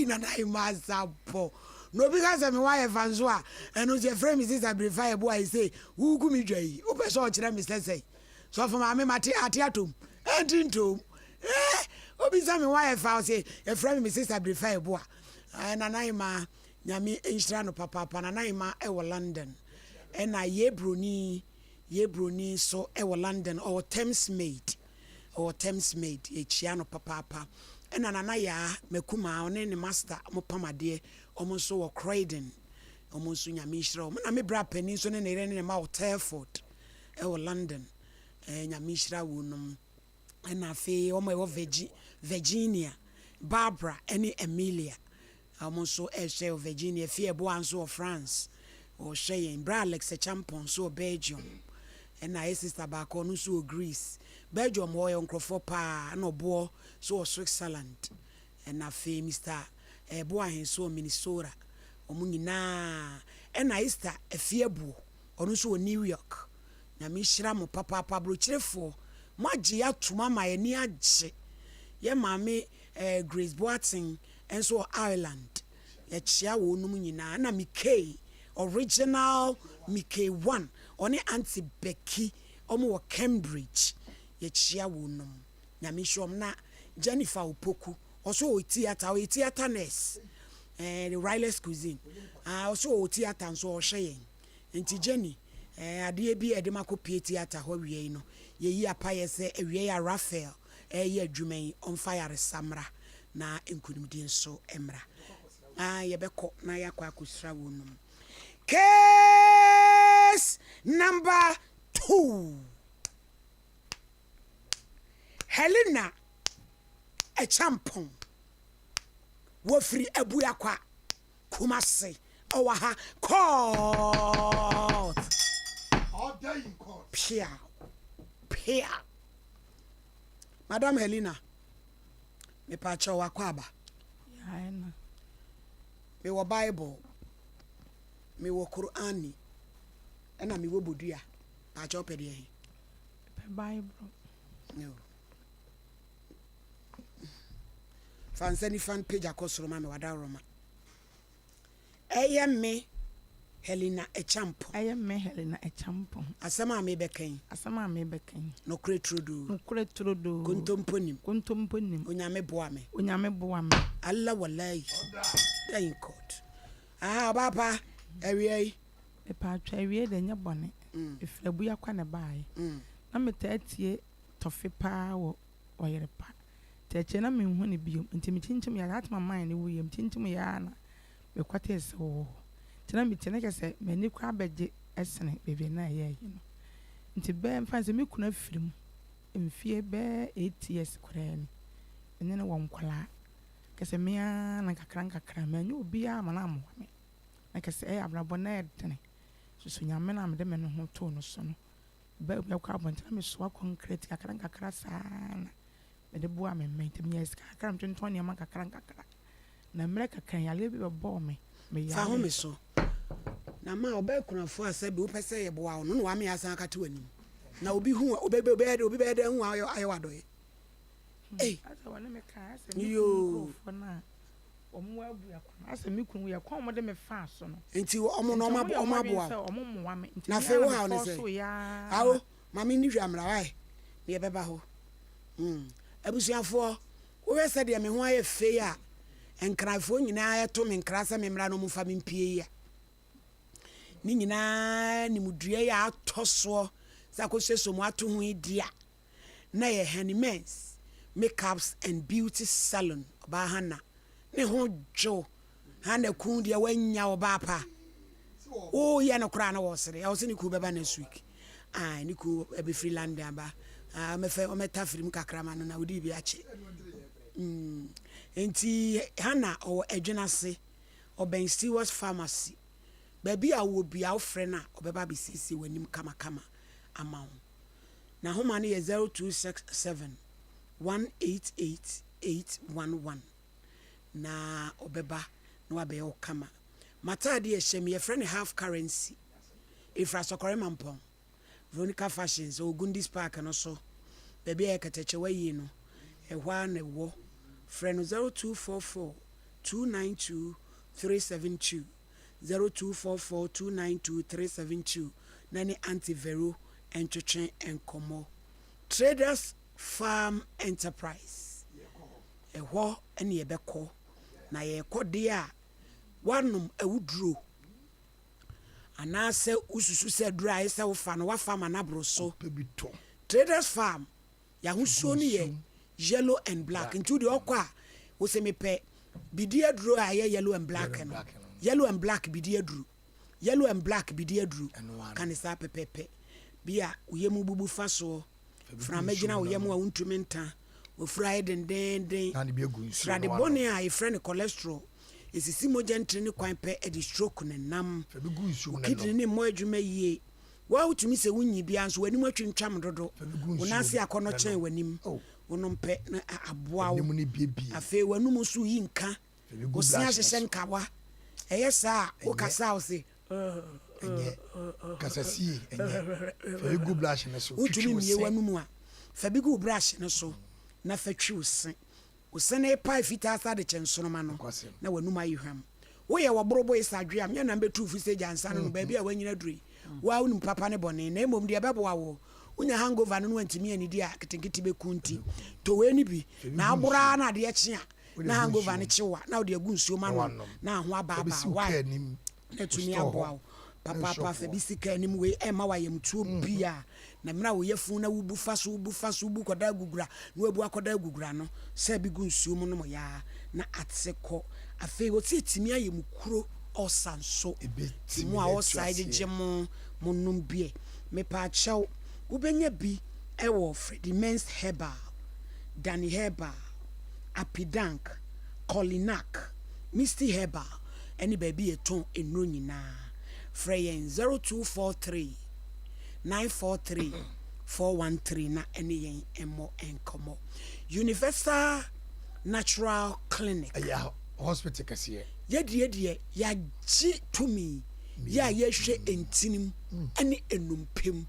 [SPEAKER 2] na nan ma sapon no bi ka asa me ho ayefa nso a eno je frame Mrs. Abrify bo ai say wugu mi dwai wo be so kira me sese so for ma me mate atom entintom obi sa me ho ayefa o say e frame Mrs. Abrify bo a na nan ma nyame enhira no papa na nan ma e wo London ena yebroni so ewo London or Thames Maid echiano papa ena nana ya mekuma one ne master mo pamade omo so wo Croydon omo so nyame hira omo na me bra pani so ne ne ma Telford ewo London nyame hira wonum ena fe omo ewo Virginia Barbara ene Emilia omo so ehwe Virginia fe ebo anso France o sheyin bra Alex Champon so Belgium and na sister back on so Greece Belgium wo nkrofo pa na obo so Switzerland and na fe Mr. ebo ahen so Minnesota omunyina and na Easter efiebu onu so New York na mi hira mo papa brochirefo magye ya tuma ma ye ni agye ye mame Grace Boating and so Ireland ye chia wo num nyina na Mikay original Mickey 1 one Auntie Becky omo Cambridge ye chia wonum nyame hwom na Jennifer Opoku also theater nurse the Riley's cuisine also theater nso o hwe enti Jenny ade bi edemako theater ho wie no ye yi apaye se awie ya Raphael ye adwuman on fire samra na enkunimdi nso emra yɛbɛkɔ na yɛakɔ akɔsra wɔ nom. Case number 2. Helena Echampong wofiri Abuyakwa Kumasi owaha court.
[SPEAKER 1] All day in court.
[SPEAKER 2] Pia. Madam Helena, me pacha wakwaba.
[SPEAKER 16] Yaena.
[SPEAKER 2] Me wo Bible. Me wo Qur'ani. Ena me wo bodua. Pacha opede he.
[SPEAKER 16] Bible.
[SPEAKER 2] No. Fansani fan page akosoro ma me wada roma. Eye me Helena Echampo. Asama me bekan. No kre trudu. Kuntomponim. Onyame boa me. Allah wallahi. Thank God. Baba, ewie.
[SPEAKER 16] Epa ewie de nya bone. Efrabu yakwa ne bae. Na metatie tofe pa wo oyerepa. Teche na me hu ne biom. Ntimi chinchim ya gat my mind wo yem chinchim ya na. Be kwate so. Tina mi tina kese me ni kwa beje esene bebe na ye yi no. Nti be mfa se me kuna firim. Mfie be 8 years kura ni. Ene ne wonkwala. Kese me na kakra me nyu obi a mana mo me. Na kese abrabo na edene. So nyame na me de me no ho to no so no. Be kwa bonta me so concrete kakra sana. Me de boa me ntem yes kakra mtonto ne ma kakra. Na mre kakra yale bi be bo me.
[SPEAKER 2] Fa ho me so. Na ma obekunafo asabi wo pese ye boa wo no wa me asan akate wanim. Na obi hu obi be de hu ayo wadoye.
[SPEAKER 16] Asa wona me ka asa me fo na omo abu yakwa. Asa me kunu yakwa omo de me fa so no.
[SPEAKER 2] Enti omo no omo aboa.
[SPEAKER 16] Omo mowa me.
[SPEAKER 2] Na fe wo ha ne se. Awo mama ni hwamra wai. Me beba ho. Abusuafo wo wese de me ho aye fe ya. Enkrafo nyina ayeto me nkrasa me mra no mu fa me mpie ya. Ni nyina ni mudua ya atoso sakoseso mu ato hu idia na ye Hanimens makeups and beauty salon ba hana ne ho jo hana kun dia wanya oba pa ya no kra na wo sere ya wo se ni ku beba next week ni ku ebe freeland aba me fe o meta firim kakrama no na wodi bi ache enti hana o adwenase o Ben Stewart's pharmacy baby a wo bia wo frɛ na obeba bi sisi wanim kama amount na homa ne 0267 188811 na obeba na wa be wo kama matade ye hyem ye frɛ ne half currency ifra sokore mampon Veronica Fashions Ogundis Park no so baby e kateche wayi no ehwa na wo frɛ no 0244 292 372 0244292372 nani antivero entwetwe Nkomo Traders Farm Enterprise eho ene yebekɔ na yekɔ de a wanum awuduro anase ususu se duro a ese wo fa no wa farm anabro so Traders Farm ya husuo ni ye yellow and black ntu de okɔ a wo se mepɛ bidia duro a ye yellow and black no yellow and black bidia duro kanisa pepepe bia uyemu bubu faso fra magina uyemu a untumi nta wo fry den na de biegu nsu de bone a e friend cholesterol esisi moja ntre ne kwan pe e di stroke ne nam fa biegu nsu ne kidney ne mo adwuma yie wa utumi se wunyi bia nso wanim atwintwam dodo wonase akono chen wanim wonom pe na aboa wo afi wanum so yi nka wo sia hye nkawa eyesa wo kasa wo se
[SPEAKER 1] kasasi fa egu brush ne so
[SPEAKER 2] utumi mie wanum a fa bigu brush ne so na fa twi usene pa fita asa de chensoroma no na wanum ayi hwam wo ye wo borobo isadwe am ye na betu fu se jansa no ba bia wanyina duri wa unum papa ne bone na emom de bebo wo unya hangover no wantimi ani dia ketenkete be kunti to we ni bi na abura na de eche na hangover ne chewa na wo de agu nsuo ma no na ho ababa wa na tumi aboa papa fa bi sika anim we e ma wa yam tuo bia na mra wo yefu na wubu fa so wubu koda gugura na wabu akoda gugura no se bi gu nsuo mu no mo ya na atsekọ afei wo titimi ayemukuro osanso timu a oside gemo monum bie me pa chaw ubenya bi ewo Freddy Men's Herbal, Danny Herbal, Apidank, Colinac, Misty Herbal, any baby a ton in Nunina. Freyen 0243 943 413 na any emo enkomo. Universal Natural Clinic.
[SPEAKER 1] Yeah, hospital kasi.
[SPEAKER 2] Yedi ya ji to me. Ya yehwe entinim ene enumpem.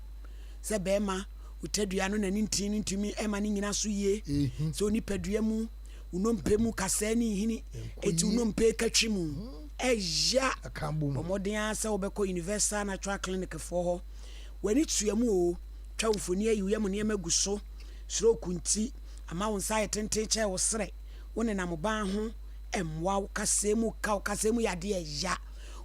[SPEAKER 2] Se bema utadua no nani ntini ntumi ema ni nyina so ye so ni padua mu unompe mu kasa ni hini eti unompe katwi mu eja omoden asa obekọ Universal Natural Clinic for ho wani tuamu o twa mfoni ayi yam ne maguso sro kunti ama wonsa yetente che wo sere woni na moban ho emwa kasa mu yade eja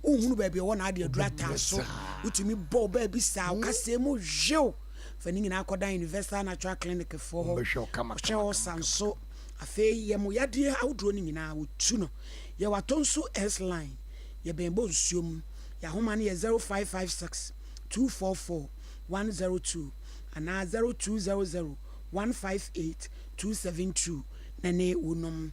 [SPEAKER 2] ohunu ba bi wo na ade adura ta so utumi bo ba bi sa kasa mu jew fani nyina akoda Universal Natural Clinic for ho show sanso afei yemu yade awdro ni nyina wotu no ye watonso S line ye bembo nsuom ya homa ne 0556 244 102 ana 0200 158 272 nane wonom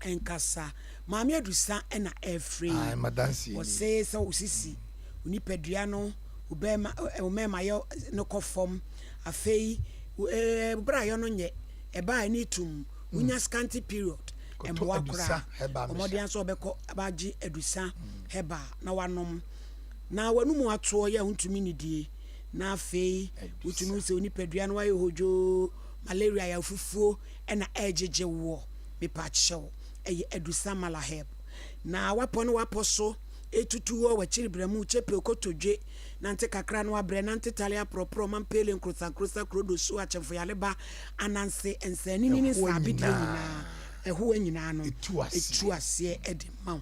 [SPEAKER 2] enkasa maami adusa na every
[SPEAKER 1] ai madansi
[SPEAKER 2] o say so usisi unipadua no ubema yo no kofom afei bra yo no nye eba ni tum unya scanty period embo akra omodian so obekọ abaji adusa heba na wanom na wanumu ato ya huntumi ni die na afei utunu se unipadua no ayo hojo malaria ya fufuo na ejeje wo mepachew eye adusa malaheb na wapo so etutu wo wachiri bramu chepe okotodwe nante kakra no abre nante talia propro mampele nkrosa krodo so achefo yaleba ananse ensani ni sabidi nyina eho nyina no etu ase edema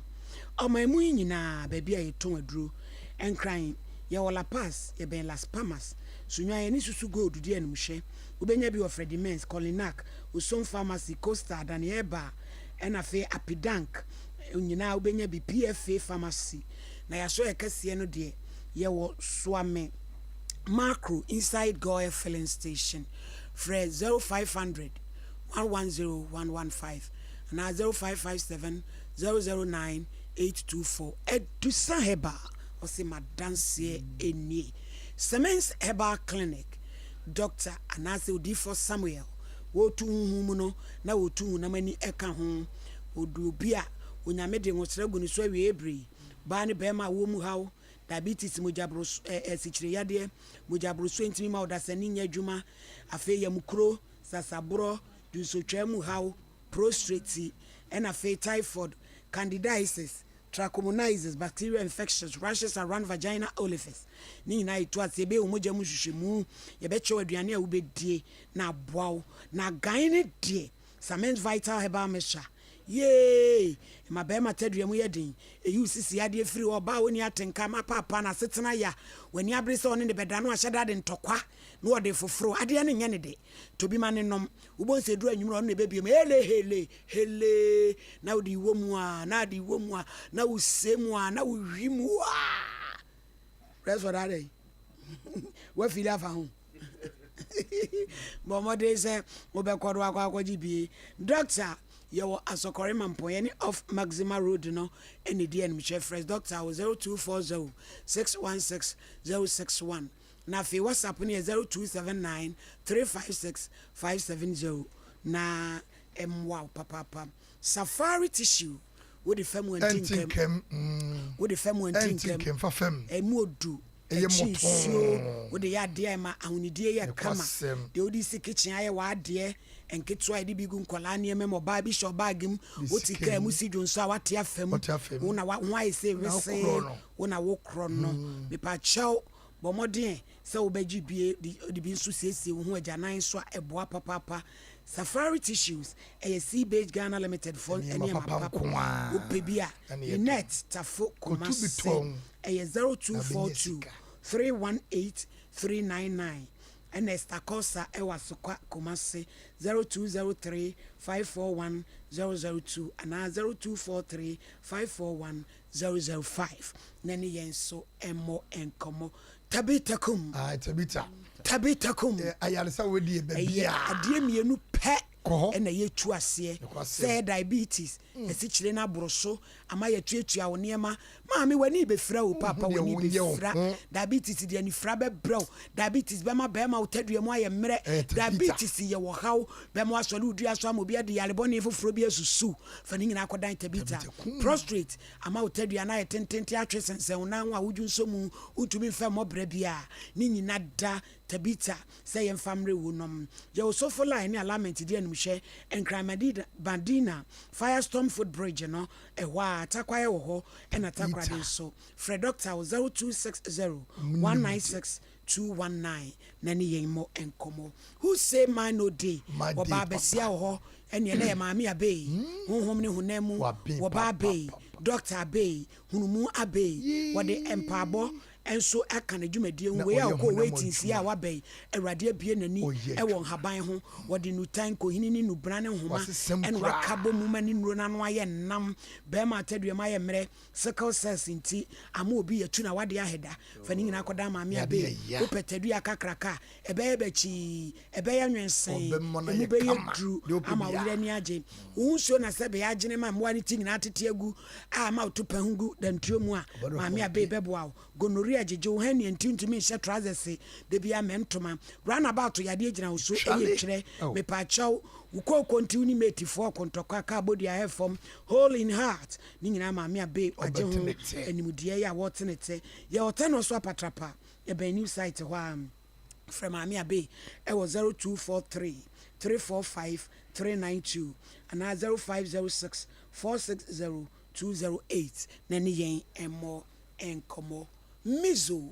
[SPEAKER 2] omamu nyina baabi a yeton aduro enkran ye wala pass ye ben las palmas sunwa ye ni susu gold di enumhwe ubenya bi wo Freddy Men's Colinac Usom Pharmacy Costa Danieba enafe Apidank nyina ubenya bi PFA Pharmacy na yaso ekase no de ye wo swame macro inside Goya filling station fre 0500 110 115 na 0557 009 824 edusa heba osi madanse eni Semens Herbal Clinic Dr. Anase Odifo Samuel wotu humu no na wotu na mani eka ho odubia onyamede ngosregu ni so awie ebri ba ne bema wo mu haw diabetes mojabro sichire yade mojabro so ntimi ma odasani nya adwuma afi yamkro sasabro dusotwa mu haw prostrate and afi typhoid candidiasis trichomoniasis bacterial infections rashes around vagina orifice ni na itu asebe omoja mu hwehwemu ye be chew aduane a wo bedie na aboaw na gan ne die Semens Vital Herbal Mixture yee ma be ma taduamu yedin eyi usisi ade free oba woni atenka ma papa na setena ya wani abrese one ne beda no ahyeda de ntokwa no ode foforo ade ne nya ne de tobi ma ne nom ubonse duru anwumro no ne bebiem hele na odi womu a na adi womu a na usemu a na uwimu a press for that we feel afa ho bomode se obekoro akwa gibie doctor your asokore mampoye ni off Maxima Road no any DN Michelle Fresh Doctor 0240 616 061 na fi WhatsApp ni 0279 356 570 na wow papa Safari Tissue with the femu antinkem with the femu antinkem
[SPEAKER 1] fa fem
[SPEAKER 2] emodu eyemotso with the yade ma ahunidie ya kama de odi si kitchen aye wa ade enketo ide bigu nkola ne memo ba bi sho bagim oti ka mu si dwonso a wate afem wona why say wese wona wo kro no me pa chaw bomodin se obaji bie di bi nso siesie wo ho ajanan so eboa papa Safari Tissues ASC Beige Ghana Limited for any papa upebia net tafo komase 0242 318 399 and Esther Kosa ewa sokwa Kumasi 0203 541 002 and 0243 541 005 nani yenso emo enkomo Tabita kum Tabita kum
[SPEAKER 1] ayaresa wedi e bia
[SPEAKER 2] adie mienu pe ena yetu ase say diabetes esichire na boroso ama yetuatua wo niema maami wani be fra wo papa wani be fra diabetes de ani fra be bro diabetes be ma utadua mu aye mre diabetes ye wo haw be ma asole udua so ama obi ade yale bone foforo bi asusu fa ni nyina akodan tabita prostrate ama utadua na ye tentente atwe sensen na nwa wudwu nsomu utumi mfa mo bra bia ni nyina da tabita say yem family wo nom ye wo so for line alignment de anumhwe enkramadi bandina firestorm footbridge no ehwa atakwaye wo ho ena takwade so Fred Doctor 0260 196 219 nani yemo enkomo who say my no day oba besia wo ho ene na maami abe honhom ne honam wo ba be doctor abe hunumu abe wo de empabo enso aka na dwumadie hu we akọ waiting si a wabai awrade abie nani e won haban ho wode nutan ko hinini nu brane homa en wakabo mumani nuro na no aye nam be ma tadua ma ye mre sickle cells nti ama obi yatu na wade aheda fa ni nyina akoda ma me abe o petadua kakraka ebe ebechi ebe ya nwensen emu be yedru ama wire ni age unso na sebe ya agene ma mwa ni tingina atete agu ama otopa hungu dantuo mu a ma me abe beboa gonori ajeje wo hani ntintumi hye trousers de bia mentoma run about yade gina so eye twere me pa chaw wo continue mate for kontokwa ka body a from hole in heart ni nyina ma me abe aje ho animudie ya wotenete ye oteno so apatrapa e be new site ho am from me abe e was 0243 345 392 and 0506 460 208 nani yen emo enkomo mizo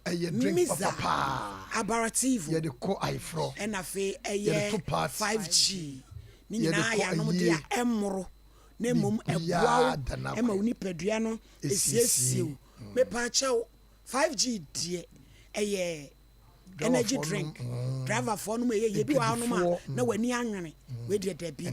[SPEAKER 1] eye drink papa
[SPEAKER 2] abarativo
[SPEAKER 1] ye de ko ifro
[SPEAKER 2] and afi eye 5G ni nyina ya no de emro na mum ebua ema uni pedua no esiesie me pa chaw 5G die eye energy drink driver for no ye bi wa no ma na wani anwene we de da bi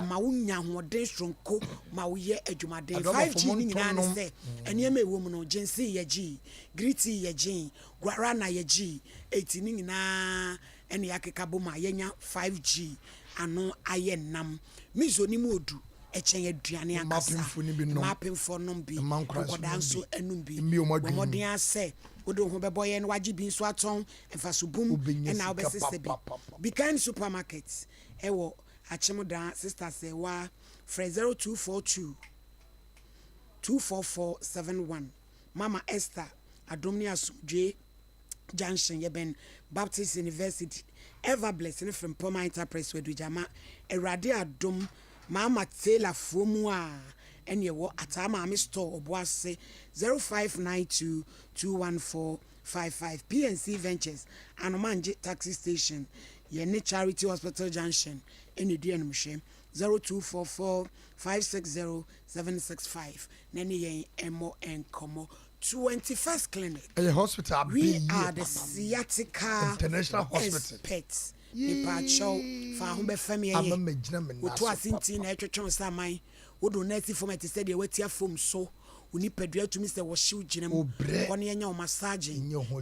[SPEAKER 2] ma wunya hoden stronko ma wo ye adwumaden 5G ni nyina ne se ene ma ewo mu no jinsi ye gi gritty ye gi guarana ye gi eti ni nyina ene yakeka bo ma yenya 5G ano aye nam mizo ni mu odu echen aduane akasa mapemfo no bi kodanso enum bi modern ase wodo ho beboye no wagi bi so aton enfasubum na obesese bi bekan supermarkets ewo achemoda sister say wa 0242 24471 mama Esther adomni asumdwe junction yeben Baptist University ever blessing from Poma Enterprise wedujama erade adom mama Taylor fomu a enye wo atama ami store oboase 0592 21455 PNC Ventures Anomanje taxi station ye Charity Hospital Junction eni duanumhwe 0244 560 765 nani yen emo enkomo 21st clinic
[SPEAKER 1] a hospital
[SPEAKER 2] we are the sciatica
[SPEAKER 1] international hospital
[SPEAKER 2] experts ni pa show fa ho be fami ye wo to asinti na etwetwe saman wo do nurse format said ye watia form so uni pedua tumi se wo hyew ginam woni yenya o massage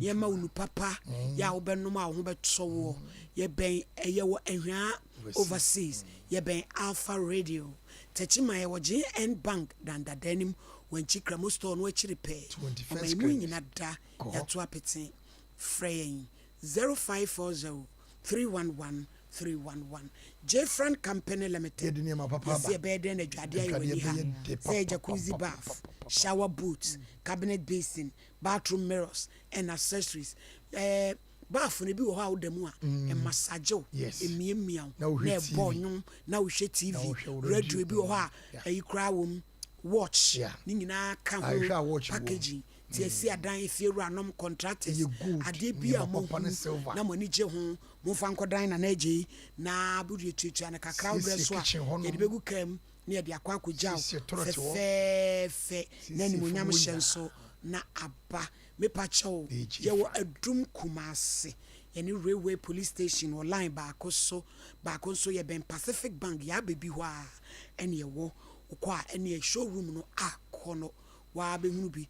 [SPEAKER 2] ye ma unu papa ya wo benom a wo beto wo ye ben eye wo ehwa overseas ye ben Alpha Radio techima ye wo GN Bank danda denim wanchi kramo store no achiri pe o mai mu nyina da ya to apete frey 0540 311 311 J-Frank Company Limited. See bed and a jadea say jacuzzi bath, shower boots, cabinet basin, bathroom mirrors, and accessories. Bath ne bi wo ha odemu a e massageo e miamia na bonyo na wo hwe TV radio bi wo ha e kra wo watch ni nyina ka ho packaging ti esi adan efieru anom contractors ade bi a mo na mo ni je ho mo fa nkodan na naje na buru etuatua na kakra wo so a ye de begu kam na ye de akwa akogyaw fe na ni mo nyam hyenso na aba me pa chawo ye wo adum kumase any railway police station or line back so ye ben Pacific Bank ya baby wa any wo kwa any showroom no kono wa be hunu bi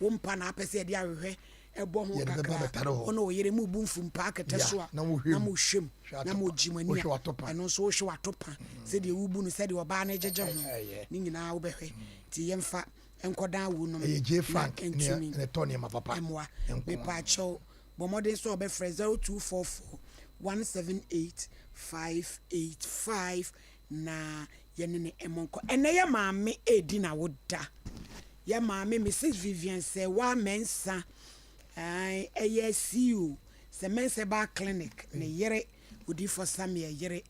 [SPEAKER 2] wo mpa na apese de ahwehwe ebo ho kakra ono yere mu bumfum pa akete so a na mo hwem na mo jimani eno so wo hwe watopa se de wubu no se de oba na jeje ho ni nyina wo behwe ti yemfa enkodan wo no
[SPEAKER 1] je frank ne tony ma papa
[SPEAKER 2] emwa me pa cho bomode so be frɛ 0244 178 585 na yenene emonko ene ya maame edi na woda ya maame Mrs Vivian se wa mensa ASU se mense ba clinic ne yere odi for samia yere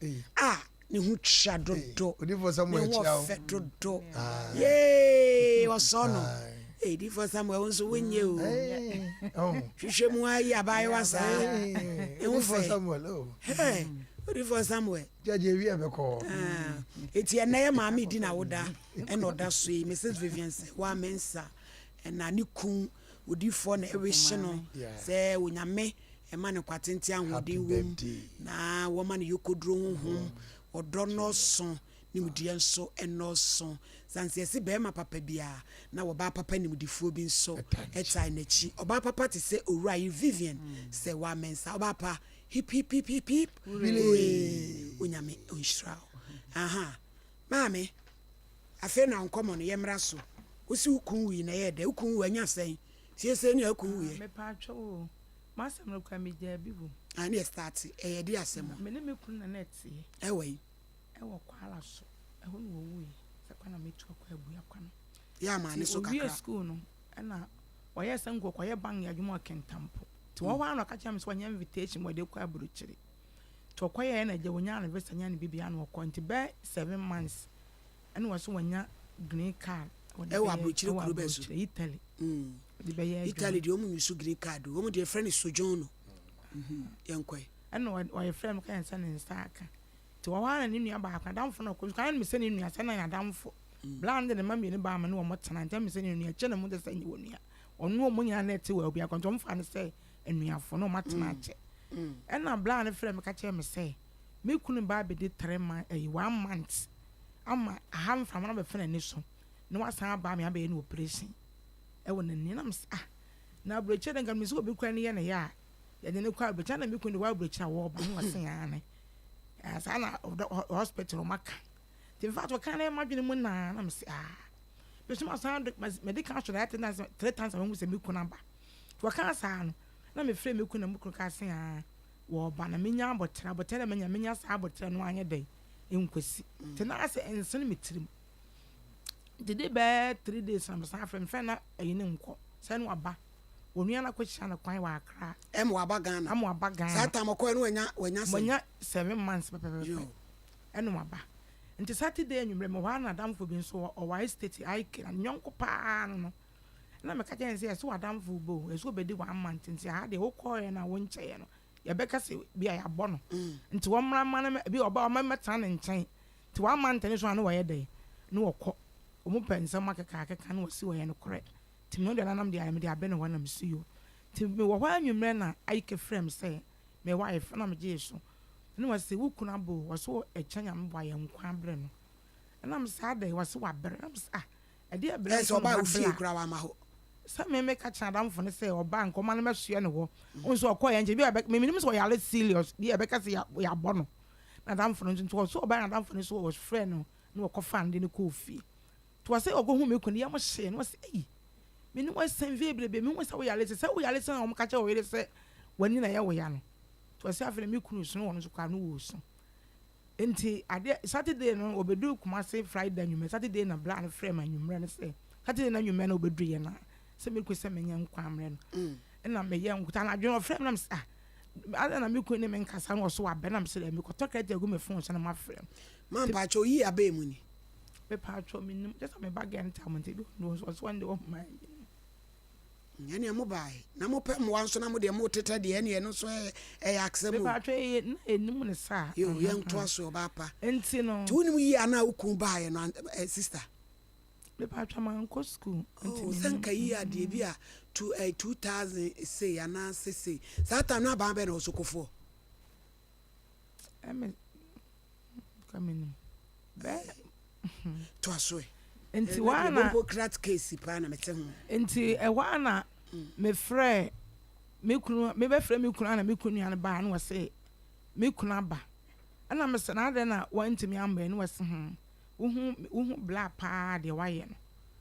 [SPEAKER 2] ne hu twa dodo
[SPEAKER 1] odi for samia twa
[SPEAKER 2] dodo ye wasono di for samia wonso wenye o hwehwe mu ayi abai wasa
[SPEAKER 1] odi for samia
[SPEAKER 2] odi for samia
[SPEAKER 1] jaje wi abeko
[SPEAKER 2] eti na ya maame di na woda ena oda so yi Mrs Vivian se wa mensa na ni kun odi for na ewehye no se onyame ema ne kwatenti ahode wom na wo ma ne yokodro honhom odo no so ni mudie nso eno so sanse ese be ma papa bia na wo ba papa ni mudifuo bi nso etai na chi oba papa te se owura yi Vivian se wa mensa oba pa hip hip hip hip hip really onyame onshra mame afi na nkomo no yemra so osi ukun wi na ye de ukun wi anya sen sie ni akun wi
[SPEAKER 16] me pa atwo masam no kwa me ja bibu
[SPEAKER 2] ani start e de asem
[SPEAKER 16] me ne me kun na net
[SPEAKER 2] ewe
[SPEAKER 16] ewo kwala so eho no wo wi se kwa na metu kwa abu akwa no
[SPEAKER 2] ya ma ne so kakra
[SPEAKER 16] wi school no na oye sango kwa ye ban ya dwuma kentampo ti wo wa no ka cha me so nya invitation mo de kwa aburuchiri to kwa ye na je wonya na visa nya ne bibia no ko nti be 7 months ene wo so wonya green card
[SPEAKER 2] ewa aburuchiri kuru be so
[SPEAKER 16] Italy
[SPEAKER 2] Italy di omu yusu green card omu de friend sojourno yankwe
[SPEAKER 16] ene wo friend ka yansa ne nsaka ti wo wa na ne nua ba aka damfo no ko kan me se ne nua se na ya damfo bland ne mami ne ba ma ne wo motana ntam me se ne nua che ne mu de se nyi wo nua onu mo nya na ti wa obi akon to mfa ne se enuafo no matana che ena bland friend ka che me se me kunu ba be de 3 months 1 month ama aham from na be fena ni so no wasan ba me aba ye no operation e wona ni na na broche den gam so obi kwa ni ye na ya ye ne kwa broche na me kunu wa broche wo ba no wasan ya na asa na hospital maka tin fa to kan e ma dwene mu na me se be so ma san medical should attendance 3 times when we say me kunu ba to kan sa no na me frɛ me kunu mu kunu ka se wo ba na me nya abotra na me nya sa abotra no anya dai enkwesi tin na ase ensen me tirim dede be 3 days am sa frɛ na ayine nko sɛ no aba onua na kwehia na kwan wa akra
[SPEAKER 2] em wa ba Ghana sa tam ko no wanya
[SPEAKER 16] 7 months pepepe eno aba nti Saturday anwumre me wa na damfo bi nso o wa state aike na nyonko pa no na me ka je nse so adamfo bo eso be di 1 month nti ha de wo ko ye na wo nche no ye be ka se bi ya bo no nti wo mra ma na bi oba o ma meta ne nchen nti 1 month ne so anu wo ye de no wo ko o mu pensa makaka akaka no wo si wo ye no kore ti no de nanam de ayem de abe no wana msiyo ti me wo hwa anwumre na aike frame say me wife na me je so no was se wo kuna bo wo so e chanya mbo aye nkwa bre no na me sa de wo se wa bre na me sa e de bre
[SPEAKER 2] so ba wo fie kura wa ma ho
[SPEAKER 16] sa me ka cha damfo ne say oba nko ma na me sue ne wo nso okoye nje bi me minim so ya serious bi e be ka se ya bono na damfo no nso so oba na damfo ne so was friend no na wo kofa nde ne ko fie to wa say ogo hu me kunu ya mo hye no say eh me no was sen vibrebe me wo say wo ya lese na wo ka cha wo yele say wani na ya wo ya no to say afele me kunu so no wo so kwa no wo so enti ade Saturday no obedu kuma say Friday nyume Saturday na bla na frame anyumre ne say Saturday na nyume na obedu ye na say me kwese me nyan kwa amre no na me ye nkuta na adwen frame na me say ada na me kunu ne me nkasa no so wa be na me say me ko to ka gu me phone so na ma frame
[SPEAKER 2] man pa cho yi abe mu ni
[SPEAKER 16] me pa cho me nim just me bag enta mo nti no so one day of my
[SPEAKER 2] yani mo bai na mo pem wan so na mo de mo teta de ene no so e accept
[SPEAKER 16] me pa twe enim ne sa
[SPEAKER 2] yo yen to aso ba pa
[SPEAKER 16] enti no
[SPEAKER 2] tu ni yi ana ukun bai no sister
[SPEAKER 16] me pa twa man ko school
[SPEAKER 2] enti sanka yi ade bi a 2000 say ana say that time na ba be na osokofo
[SPEAKER 16] coming be
[SPEAKER 2] to aso
[SPEAKER 16] enti wana
[SPEAKER 2] Democrat case pa na mete ho
[SPEAKER 16] enti wana me frɛ me kunu me be frɛ me kunu na me kunu an ba na wase me kunu aba ana me se na de na wantimi amba na wase wo bla pa de waye no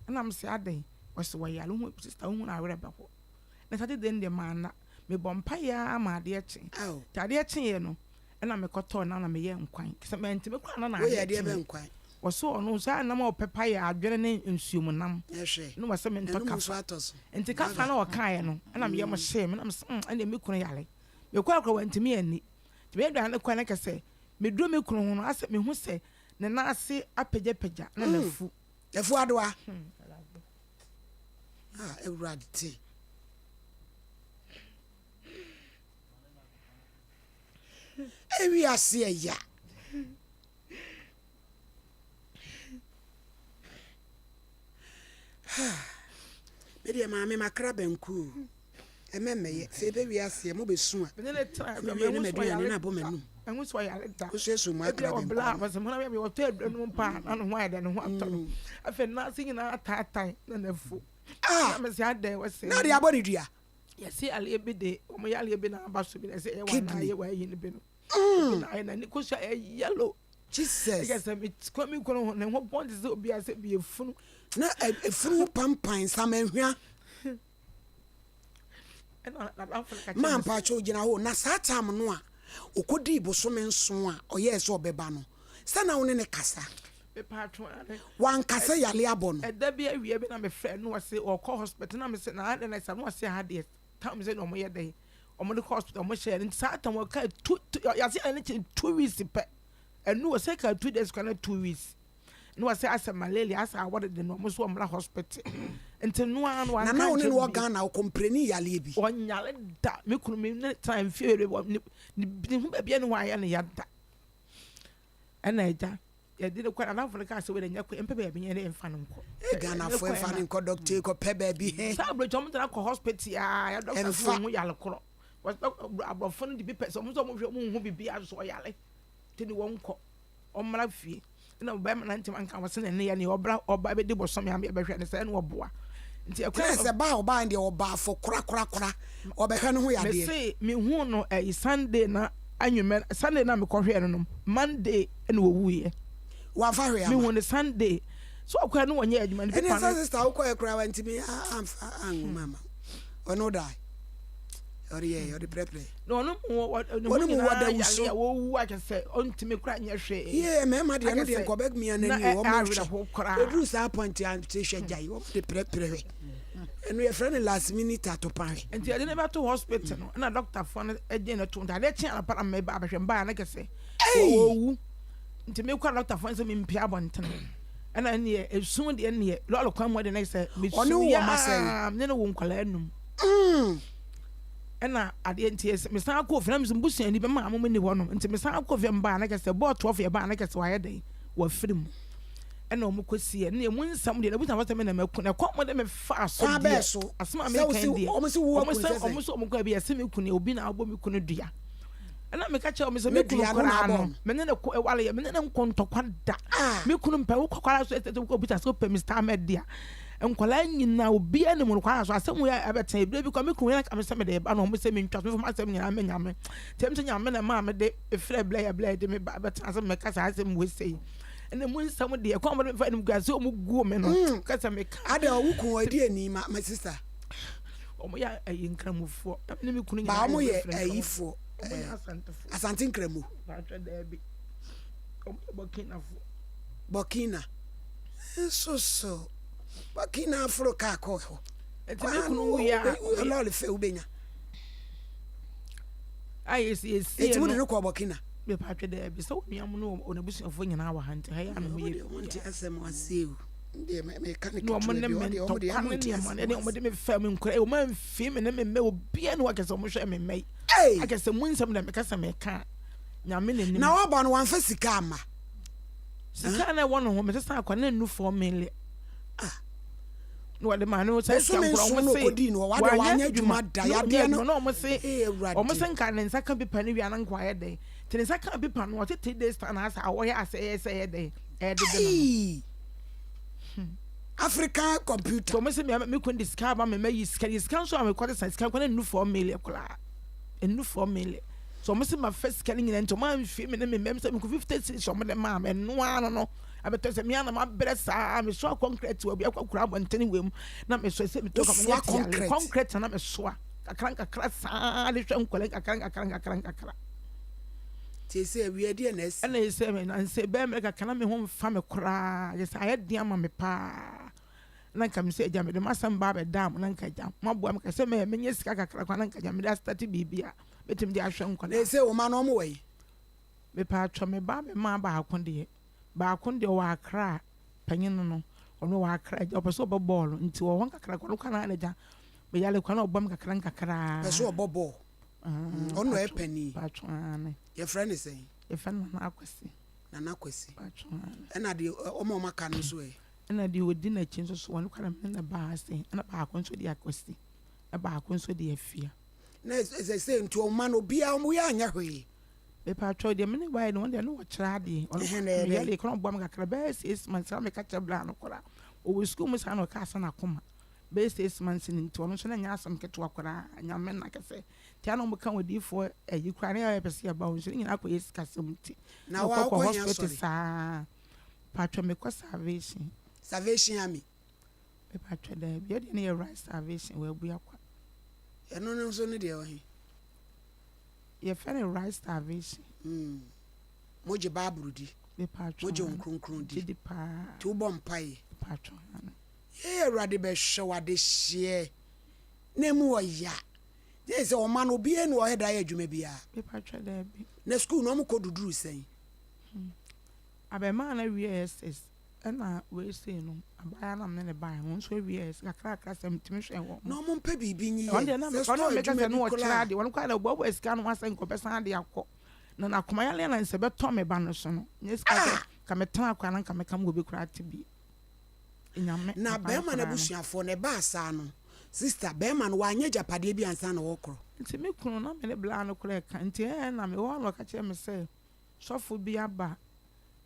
[SPEAKER 16] ana me se ade wase waye wo sister wo na awre ba ho na tade den de mana me bompa ya ama de eche tade eche ye no ana me koto na me ye nkwan kese me ntimi kwa na
[SPEAKER 2] wo ye de be nkwan
[SPEAKER 16] waso ono sa na ma opepa ya adwere ne nsuom nam no wase me ntoka enti ka fa na o kan no ana me ye mo hye me na me ana me kunu yale me kwa wantimi ani me edwa na kwa na kese me duro me kunu ho no ase me hu se ne na ase apagya na nafu
[SPEAKER 2] adoa ewrade ewi ase ya Media maame makra banku ememeye se be wi ase mo besu a
[SPEAKER 16] me ne tra
[SPEAKER 2] me ne meduane na bo manum
[SPEAKER 16] enwu so ya leta
[SPEAKER 2] o se so mo akra banku
[SPEAKER 16] bla ba se mo na me wo to adwanu pa na no ho ya de no ho atọ afa na se nyina atatan na nafu na me se ade wase
[SPEAKER 2] na de abodi dua
[SPEAKER 16] yesi ale ebe de o mo ya ale ebe na abaso bi na se e wa na ye wa yi ne be no na na ni ko sha yellow
[SPEAKER 2] Jesus
[SPEAKER 16] yes me kwa mi kono na ho bond se obi ase bi efunu
[SPEAKER 2] na efunu pampan samanhwa man pa cho gina ho na satam no a okodi bosome nso a oye se obeba no sana woni ne kasa
[SPEAKER 16] me pa cho
[SPEAKER 2] wan kasa yale abono
[SPEAKER 16] eda bi awie bi na me frɛ no wase o call hospital na me se na ade na sa no wase ha de tam se no mo ye de o mo de hospital mo share ni satam wo ka ya se ene 2 weeks pe enu wo se ka 2 days kana 2 weeks no wase asa malaria asa awode de no mo so omla hospital enti no an wa
[SPEAKER 2] na woni no Ghana o compreni yale bi
[SPEAKER 16] onyale da me kunu me ne time fear ni hu ba bia ne wa ya ne yada ena eja ya di kwa na Africa ase we de nya kwa empe ba bi ne emfa no nko
[SPEAKER 2] Ghana fo emfa no nko doctor ko pe ba bi he
[SPEAKER 16] sa bro chom tana ko hospital ya doctor fo hu yale kro was abrofo no di bi person mo so mo hwe mo hu bibia so yale tini won ko omra fie na ba ma nti man kan wase ne ya ne oba be di bosom ya be hwe ne se ne oboa nti akwa
[SPEAKER 2] se ba oba ndi oba fo kura oba hwe no ho ya de
[SPEAKER 16] me say me hu no Sunday na anwume Sunday na me ko hwe no Monday na wo wuye
[SPEAKER 2] wa fa hwe ya
[SPEAKER 16] me hu ne Sunday so akwa no wonye adwuma ne
[SPEAKER 2] pa na sister wo ko ekura wa ntimi amfa angu mama ono dai ori prepare
[SPEAKER 16] no
[SPEAKER 2] mu wada wuso
[SPEAKER 16] wo wu akese ontimi kura nya hwe
[SPEAKER 2] ye me ma de no de ko beg mi anani wo mo hwe sa point an te hwe jai wo de prepare enu ye friend last minute atopare
[SPEAKER 16] enti ade ne ba to hospital no na doctor fo no eje na to ndade chi ala para me ba hwe mba na kese wo wu nti me kwa doctor fo nse me mpia abonten ana ne esum de ne lo kwan mo de na kese me su ya ne no wo nkwala anum ena ade ntie me san akọ ofina me mbusuan ni be ma amom ni wono nti me san akọ fe mba na kese bot of ye ba na kese wa ye den wa firim ena o mkosi ye ne mu nsam de na buta fata me na maku na kwa mo de me fa so de asema me kan de o mo so mo kwa bi ase me ku ne obi na abo me ku ne dua ena me ka che o me so me ku kora no me ne ko e wale ye me ne nkontokwa da me ku no mpa wo kwara so etete ko buta so pe Mr. Media enkwala nyina obi ane mu kwara so asem ya abeta ebire bi ko me kun ya ka me se me de ba no mo se me ntwa so ma asem nyina me nyame tem se nyame na ma me de efre bla de me ba abeta asem me ka sa asem we sei ene mu nsam de ko mo de fa nim gase o mu guo me no ka sa me ka
[SPEAKER 2] ada o kun odi ani my sister
[SPEAKER 16] o mo ya ayi nkramufo ne me kun
[SPEAKER 2] nyina ba mo ye ayifo asante nkramu
[SPEAKER 16] ba twa da bi o mo
[SPEAKER 2] Burkina so Burkina Africa ko ho
[SPEAKER 16] enti me kunu ya
[SPEAKER 2] lo le fe ubenya
[SPEAKER 16] ayesi
[SPEAKER 2] enti mo de ko Burkina
[SPEAKER 16] be pa twa da bi so mi amu no onabusuafo nyina wa hante ha ya no mo ye
[SPEAKER 2] wonti asem waseu de me kanik
[SPEAKER 16] no mo ne me to kan ne mo de me fa me nkura e o man fi me ne me obi ane wa kese mo hwe me mai akese mu nsam na me kasa me ka nyame ne nim
[SPEAKER 2] na wo ba no wan fa sika ama
[SPEAKER 16] sika na wo no ho me sesa akwa na nu 4 million no de man no say
[SPEAKER 2] so me so no kodi no wa de wanya dwuma da ya de no
[SPEAKER 16] no mo say o mo say nka ne nsaka bipa ne wi na nkwa ye de te nsaka bipa no o te 3 days stand as a wo ye ase ye de de
[SPEAKER 2] African computer
[SPEAKER 16] so me say me kun discover me yi scan so am kwade scan kwa nu 4 million kula enu 4 million so me say my first scanning into man fi me me say me 50 so me ma me no ano no abeto say me ana ma bresa me so concrete we akura abanteni wem na me so say me to concrete na me so kakra sa le hwe nkole kakra
[SPEAKER 2] ti say we dey na esi
[SPEAKER 16] na say me na say be me kakra me ho mfa me kura yes ayedi ama me pa na nka me say jam de masam ba be dam na nka jam mabo am ka say me nye sika kakra kwa na nka jam de start bibia betim de ahwe nkole
[SPEAKER 2] na say o ma no mo we
[SPEAKER 16] me pa atwa me ba me ma ba akonde wa akra panyin no ono wa akra opeso bo ball nti wo hon kakra kwa no kana aleja me yale kwa no obam kakra
[SPEAKER 2] peso obobo ono e pani
[SPEAKER 16] pa atwa ne
[SPEAKER 2] your friend is saying
[SPEAKER 16] your friend na akwesi
[SPEAKER 2] pa atwa na de omo maka no so e
[SPEAKER 16] na de odi na chin so won kwa na ba ase na ba akonso de akwesi na ba akonso de afia
[SPEAKER 2] na say nti o ma no bia o ya anya hwe
[SPEAKER 16] be pa atwa de me ne why no de no kira de ono me yale kwa no obam kakra be 6 months na me ka chabla no kora o school mo sa no ka asa na koma be 6 months ni nti ono so na nya asam keto akora nya me na kese ti ano mo kan wodi fo ayi kwa na ya pese ba wo so nyina akọ yes kasem ti
[SPEAKER 2] na wa ko
[SPEAKER 16] hospital sa patwa me ko salvation
[SPEAKER 2] ami
[SPEAKER 16] be patwa da bi de na right salvation we bu yakwa
[SPEAKER 2] eno no so ne de o hi
[SPEAKER 16] ye fere right salvation
[SPEAKER 2] moje baburu di
[SPEAKER 16] be patwa
[SPEAKER 2] moje nkronkron di
[SPEAKER 16] pa
[SPEAKER 2] ti wo mpai
[SPEAKER 16] patwa
[SPEAKER 2] ye rade be hwe de hye na mu o ya yes o man obi enu o heda ya adwuma bia
[SPEAKER 16] be patwa da bi
[SPEAKER 2] na school no mo ko duduru sen
[SPEAKER 16] abema na VSS na we say no abaya na me ne bai won so VSS kakra sem timi hwe wo
[SPEAKER 2] no mo mpa bibi nyi
[SPEAKER 16] on de na me kono me ka se no o kira de won kwa na bobo esika no asen ko pesa de akọ na akoma ya le na nse be to me ba no so no nyesika ka me tan akwa na ka me kam go be kura tibi nyame
[SPEAKER 2] na be ma na busuafo ne ba asa no sister be ma no wanye japade bi ansa na wokro
[SPEAKER 16] nti me kunu na me ne bla no kura ka nti na me wo no ka che me se sofo bi aba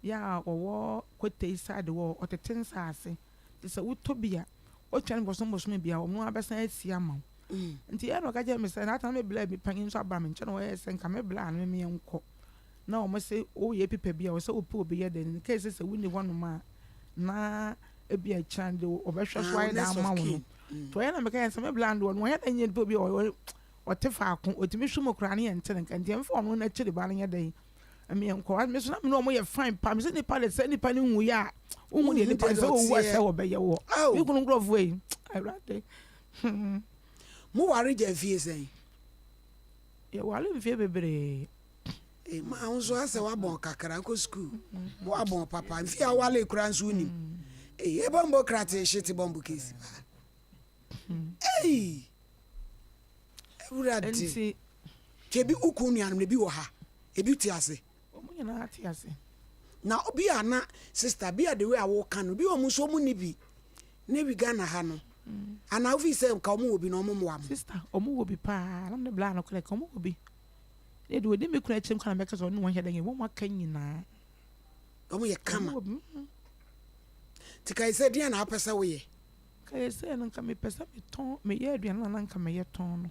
[SPEAKER 16] ya owo kwete inside wo oteten saase ti se utobia o twan bosom bia o mo abesan asia ma nti no ka che me se na ta me bla bi panyin so aba me nche no ye se nka me bla no me enko na o mo se o ye pipa bia o se o pe obi ye den ka se se wuni wono ma na ebi a chande obehwe so ayi da ma wo to yana me ka se me bland wo no ya dan ye po bi o te fa ko otimi hwemo kra ne ente nka nti emfa no na chiri ba ne dan ami enko me so na me no mo ye fine pa me se ni pa le se ni pa ni hu ya hu de ni pa se o wo se wo be ye wo mi kunu grove we awrade
[SPEAKER 2] mo ware je fie sen
[SPEAKER 16] ye wale fie bebre
[SPEAKER 2] ma unso ase wa bon kakra ko school mo abon papa fie wale kura nso ni e bombo krate shiti bombo kesi uradi kebi ukunu anum bi wo ha ebi ti ase
[SPEAKER 16] omunye na ati ase
[SPEAKER 2] na obi ana sister bi ade we awo kan bi o mu so mu ni bi ne bi Ghana ha no ana ofi se nka omu obi na omu mo am
[SPEAKER 16] sister omu obi pa na me bla no kle ka omu obi e do de me kuna chem kana me ka so no won hedan ye wo maka nyina
[SPEAKER 2] omu ye kama tika ise dia na apesa wo ye
[SPEAKER 16] ka ise no nka me pesa me ton me ye aduane na nka me ye ton no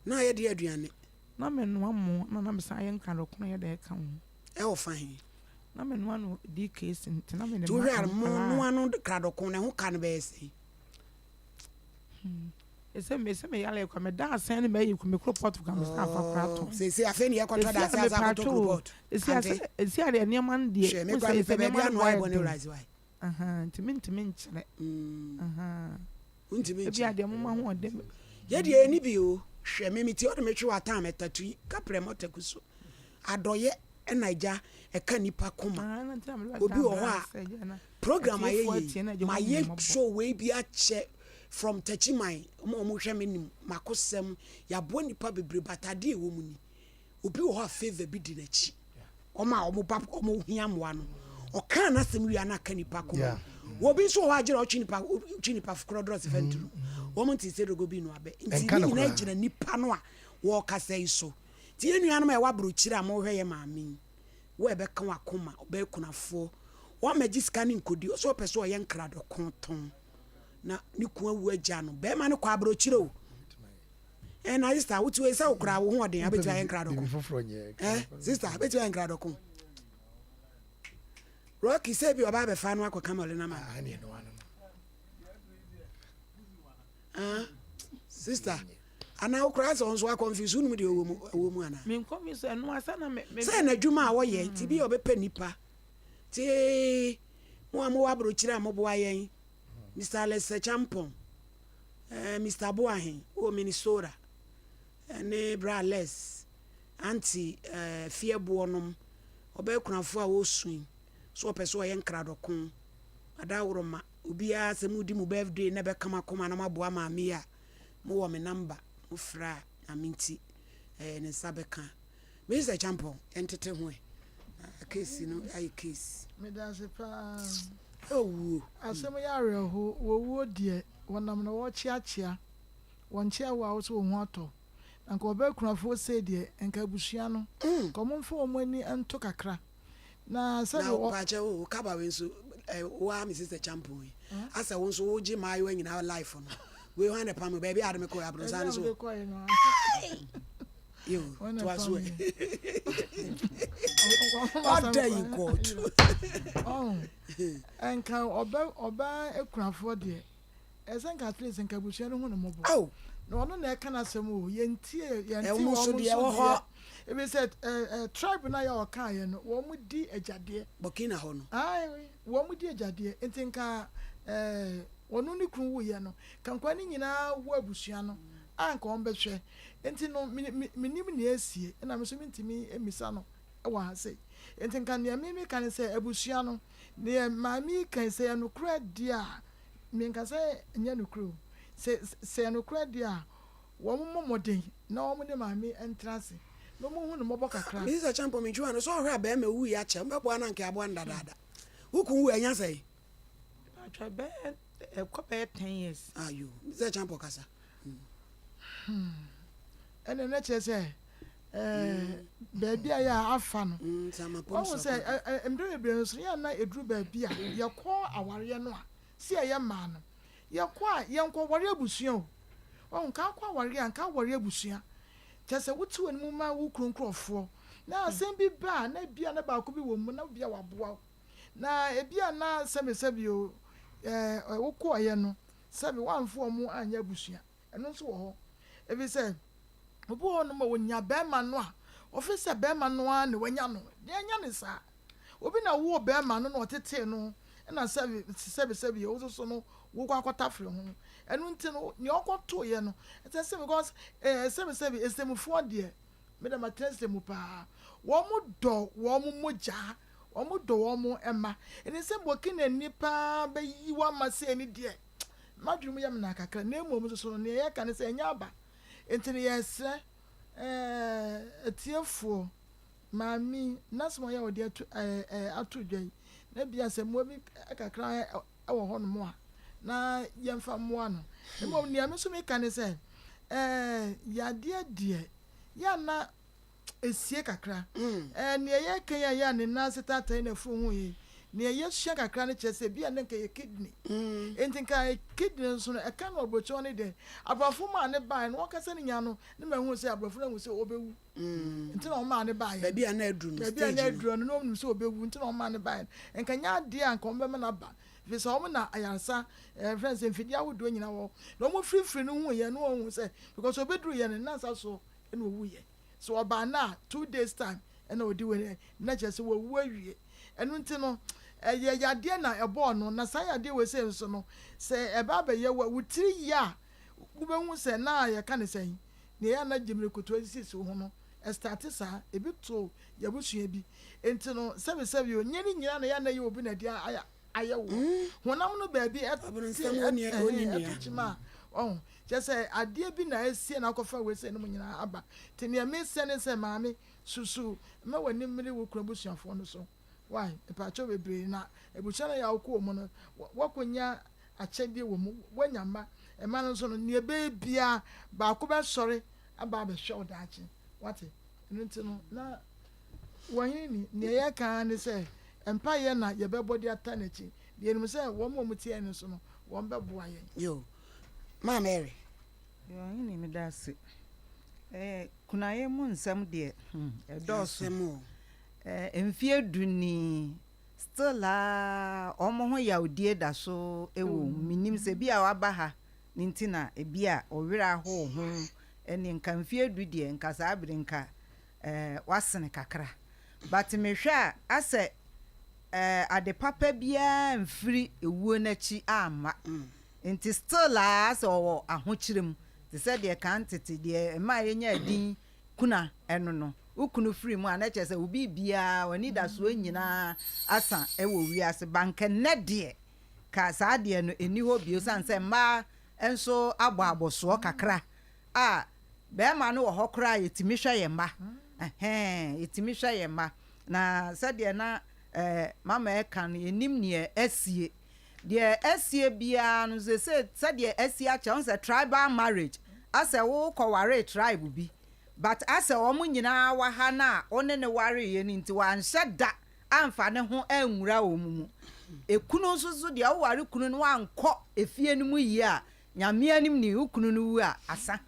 [SPEAKER 2] na ye de aduane
[SPEAKER 16] na me no amo na me sa ye nka ro kuna ye de ka ho
[SPEAKER 2] e wo fahin
[SPEAKER 16] na me no anu di case nti na me de
[SPEAKER 2] to hwar mo no anu krado kun ne ho kan be ese
[SPEAKER 16] ese me yale kwa me da asen ne me yi kwa me kro pot kwa me staff aprato
[SPEAKER 2] se afen ye kwatwa da asa za to report
[SPEAKER 16] ese ade ne man die
[SPEAKER 2] se me kwa me be bia no ai boni rise why
[SPEAKER 16] ntimi nchire
[SPEAKER 2] ntimi
[SPEAKER 16] bia de mo ma ho de
[SPEAKER 2] ye de eni bi o hwe me meti o de me twe wata metatu kapre motakuso adoye enaija e ka nipa koma obi o ho a program aye ma ye show we bi a che from Techimai mo hwe me nim makosem ya bo nipa bebre batade e wo mu ni obi o ho a favor bi di na chi o ma o mo bab o mo hia moa no o kan na sem wi ana ka nipa koma wo bi so ho agere otwi nipa fukro dros fentru wo mo ti se dogo bi no abe nti ni na gina nipa no a wo kasa iso ti enua no e wa bro kire am wo hwe ye maami wo e be kan akoma be kunafo wo magi scanning kodi so pese o ye nkra do konton na ni ku awu agya no be ma ne kwa bro kire o na sister wo ti we say okra wo ho oden abeti aye nkra do kon sister abeti aye nkra do kon Rocky say bi oba be fa no akwa kamale na ma sister ana okra so nso confuse unu de owo mu ana
[SPEAKER 16] me confuse no asa na me
[SPEAKER 2] say na dwuma a wo ye ti bi obepa nipa ti mo amo wa bro kire amo bo ayen Mr. Alessa Champon Mr. Boahin o Minnesota ne brales anti fie bonom obe kunafo a wo sun so peso ye nkra dokon adawro ma obia se mu di mu birthday na be kama koma na maboa ma me a mo wo me number mo fra aminti ne sabeka Mr. Champon entete ho case no ai case
[SPEAKER 5] me da se pa
[SPEAKER 2] oh
[SPEAKER 5] asem ya reho wo die wonam na wo chiachia won chia wa so ho ato anka obe kunafo se die enka busua no komomfo omani ento kakra na se
[SPEAKER 2] wo pa che wo kaba we so wa mi sister Champon asa won so wo ji mai wa nyina life no we wan pa me baby ade me ko abro san so yo twas we what day in court
[SPEAKER 5] enka oba ekunafo de esenka place enka busua no ho no mobo no no na eka na asem o yentie wo so de wo ho e be said tribe na ya oka ye no wo mu di agade
[SPEAKER 2] Burkina ho no
[SPEAKER 5] wo mu di agade entinka wonu ni kun wo ye no kankwa ni nyina wo abusua no anka on behwe enti no minim ni esie na me so mintimi emisa no e wa hase entinka ne me kan se abusua no ne mami kan se no kra dia me kan se nya no kro se no kra dia wo momodin na wo ne mami entrance no mo hu no mobo kakra
[SPEAKER 2] Mr. Champon mi juano so hwa ba ma wu ya che mbebo na nke abo ndadada ukun wu anya sai
[SPEAKER 16] atwa be ko be 10 years
[SPEAKER 2] ayo Mr. Champon kasa
[SPEAKER 5] ene na che se baby ya afa no o se embre bre so ya na edru baby a ye ko aware no a si ye ma no ye ko a ye nko ware abusua o nka kwa ware anka ware abusua chese wuti won mu ma wu kronkrofo na asem bi ba na bia na ba ko bi wo mu na bia waboa na ebia na semesebio wo ko ye no sebe wanfo mu anya abusua eno nso wo ho ebi se obo no ma wonya be ma no a ofisa be ma no a ne wanya no de anya ne sa obi na wo be ma no na otete no na sebe wo so no wo kwa kwata fre ho enu nti no ne okoto ye no it's say because sebe estemufo de me da matrese mu pa wo mu do wo mu moja wo mu do wo mu ema eni se Burkina nipa be yiwa mase ni de madwum yam na kakra na emu so no ne ye kan se enya aba enti ne yesre etiefo mami nasmo ya odi atu dwan na bia se mo bi kakra wo ho no mo a na yemfa mo no emo ne am so me kan se ya de ya na esie kakra ne ye kan ya ne na setata na fu hu yi ne ye hia kakra ne chese bia ne kan ye kidney enti kan kidney so no e kan obocho ne de abrafo ma ne ban no kasa ne nya no ne ma hu se abrafo na hu se obewu enti na ma ne ban
[SPEAKER 2] ba bia na adru no
[SPEAKER 5] bia na adru no no se obewu enti na ma ne ban enka nya de anka ombe me na ba fi so mo na ayansa friends enfidi awodo nyina wo no mo free no hu ye no hu se because obedru ye ne nansa so ene owu ye so oba na 2 days time ene odi we na chese wo wu awie enu nti no ye yade na ebo no na san yade we se so no se eba ba ye wutiri ya ubehu se na ye ka ne sen ne ya na jemre koto asisi ho no start sa ebi to ye busua bi enti no sebe o nyeni nyina na ya na ye obi na dia aya ayewo honam no ba bi etichima oh just ade bi na esie na kofa we se no nyina aba te ne me se ne se maame susu me wani mmiri wo kura busuafo no so why epacho bebre na ebucha na ya okwo mu no wakonya akyɛdeɛ wɔ mu wanyama ɛma no nso no ne ebe bia ba ko bɛ sɔre aba bɛ hwɛ ɔdaakye wate nti no na wɔhini ne yɛ kan ne sɛ empa yɛ na yɛbɛbɔ de ata n'akyi deɛ nim sɛ wɔn tie ne so no wɔn bɛboa yɛn
[SPEAKER 2] yo ma Mary
[SPEAKER 4] yo hini me da se kunaye mu nsɛm deɛ ɛdɔɔso
[SPEAKER 2] mu
[SPEAKER 4] mfie duni still ɔmo ho yawdie da so ɛwɔ minim sɛ bi a waba ha ne ntina ebi a ɔwera ho ɛne nka mfie du deɛ nka saa abere nka wasene kakra but mehwɛ a asɛ ade papa bia mfiri ewuo n'akyi ama nti still asɛ ɔwɔ ahokyerem te sɛ deɛ kan tete deɛ ma yɛnya adin kuna ɛno no ukunu free mu anache se obi bia wani da so nyina asa ewo wiase banka ne de ka saa de no eni ho bio san se ma enso abo aboso kakra a be ma no wo hokra yetimi hwe ye ma yetimi hwe ye ma na se de na mama e kan enim ne asie de asie bia no se de asie a che on se tribal marriage asa wo koware tribe bi but asa omu nyina wa ha na one ne ware ye ni nti wan hyeda amfa ne ho anwura omumu ekunu nsusu de wo ware kunu no ankɔ efie no mu yi a nyame anim ni ukunu no wu a asa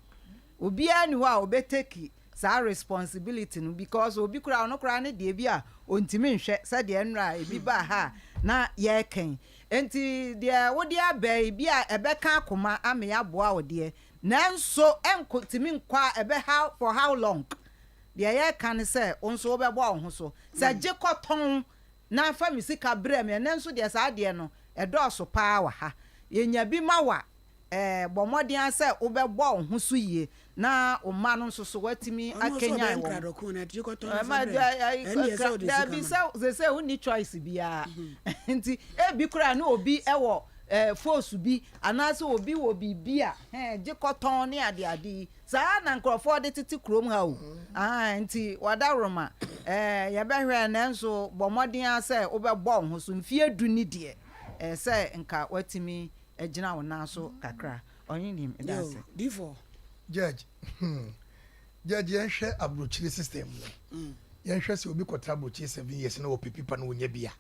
[SPEAKER 4] obi ani ho a obeteki sa responsibility no because obi kura no kura ne de bi a ontimi nhwɛ sɛ de nwura ebi ba ha na ye ken enti de wo de abai bi a ebeka akoma ame ya boa wo de nanso enkotimi nkwa ebe how for how long de ye kan say onso obebo wo so say gyekoton na fa misika brem nanso de sa de no edoso pa wa ha yenya bi ma wa bomodin say obebo wo so yie na o ma no nso so watimi akenya da bi say uni choice bia nti e bi kura na obi ewo force bi anase obi wo bibia gyekoton ne ade saa na nkrofo de titi krom ha o nti wada roma ye behwe nanso bomodin ase obebo ho so mfie du ni de se nka watimi agina wo na so kakra onyinim edase
[SPEAKER 2] before
[SPEAKER 1] judge yen hwe abrochiri system yen hwe se obi kotra abrochiri 7 years na wo pipipa na wonya bia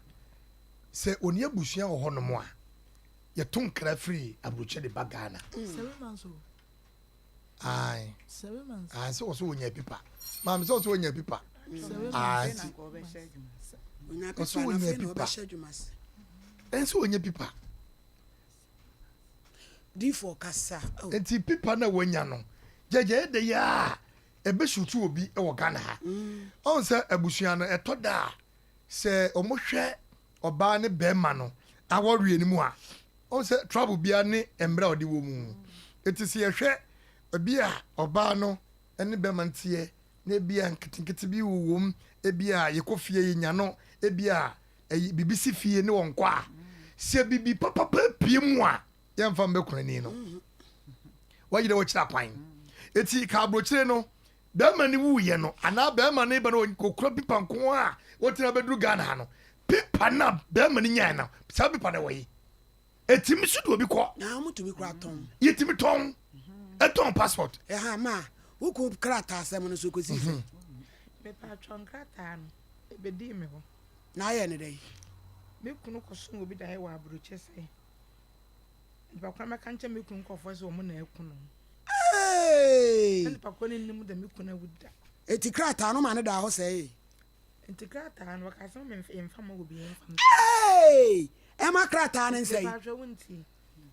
[SPEAKER 1] se oni abusua wo ho no mo a ye ton kra free abrochiri bagana
[SPEAKER 5] 7 months
[SPEAKER 1] ai
[SPEAKER 5] 7 months
[SPEAKER 1] ah so wonya pipa mam so wonya pipa ai so wonya pipa enso wonya pipa
[SPEAKER 2] D4 kasa
[SPEAKER 1] enti pipa na wonya no jeje de ya ebe shutu obi e wo Ghana ha on se abusua no etoda se omohwe oba ne bema no aworie ni mu a on se trouble bia ne emra odi wo mu eti se yehwe obi a oba no ene bema ntie na bia nketenkete bi wowom ebia yekofie yenya no ebia bibisi fie ne wonko a se bibi papa pie mu a yemfa mbekuni no wayire wo kira kwan eti ka abrochire no bema ni wuye no ana bema ni ba no kokura pipa nko a wotina bedru Ghana ha no pipa na bema ni nya na sa pipa na wayi etimi sudu obi ko
[SPEAKER 2] na mutumi kura ton
[SPEAKER 1] yetimi ton eton passport
[SPEAKER 2] ha ma wuku krata asem no so kosi fe
[SPEAKER 16] me pa tron krata no ebedi me ho
[SPEAKER 2] na ye ne dai
[SPEAKER 16] me kunu koso obi dai wa abroche sai ba kwa maka nche me kunu kofo se o mu na ekunu pa ko ni nim da me kunu wuda
[SPEAKER 2] eti krata no ma ne da ho sai
[SPEAKER 16] eti krata no ka so me mfa ma obi mfa
[SPEAKER 2] e ma krata ne sai
[SPEAKER 16] ba hwe wonti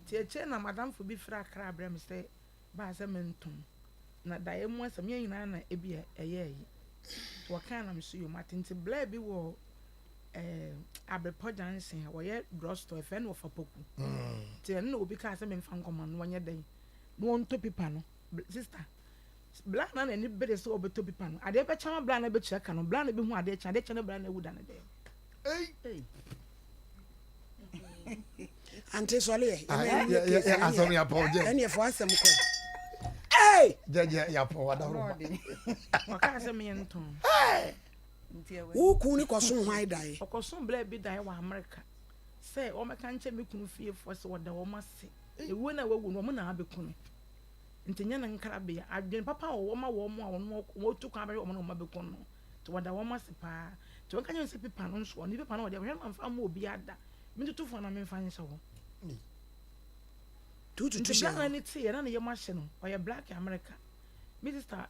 [SPEAKER 16] tie na madam fo bi fra kra bra me say ba se mentum na da emu asem yen nyina na ebi eye to kan na me so yo matinti bla bi wo abrepojan sen wo ye drugstore fe no fa poku tie na obi ka se me mfa nkoma no wonye den no on to pipa no sister bla na ni bede so obeto pipa no ade be chama bla na be cheka no bla na be hu ade cha no bla na wuda na de
[SPEAKER 2] ante sole
[SPEAKER 1] ya asom ya poje
[SPEAKER 2] ene fo asem ko
[SPEAKER 1] jeje ya po wada ro
[SPEAKER 16] waka se me nton
[SPEAKER 2] wo ku ni koso hwan dai
[SPEAKER 16] okoso bla bi dai wa America say o meka nche me kunu fie fo se woda wo mase ewu na wawu no mo na abekunu ntenya na nkara be adwen papa wo ma wo mo a wo tu kan be wo na mabekunu to woda wo mase pa to kan nse pepa no so ni pepa no de wo mfa ma obi ada me tutu fo na me mfa nse wo tutu na ni tie na ye ma hye no o ye black America Mr.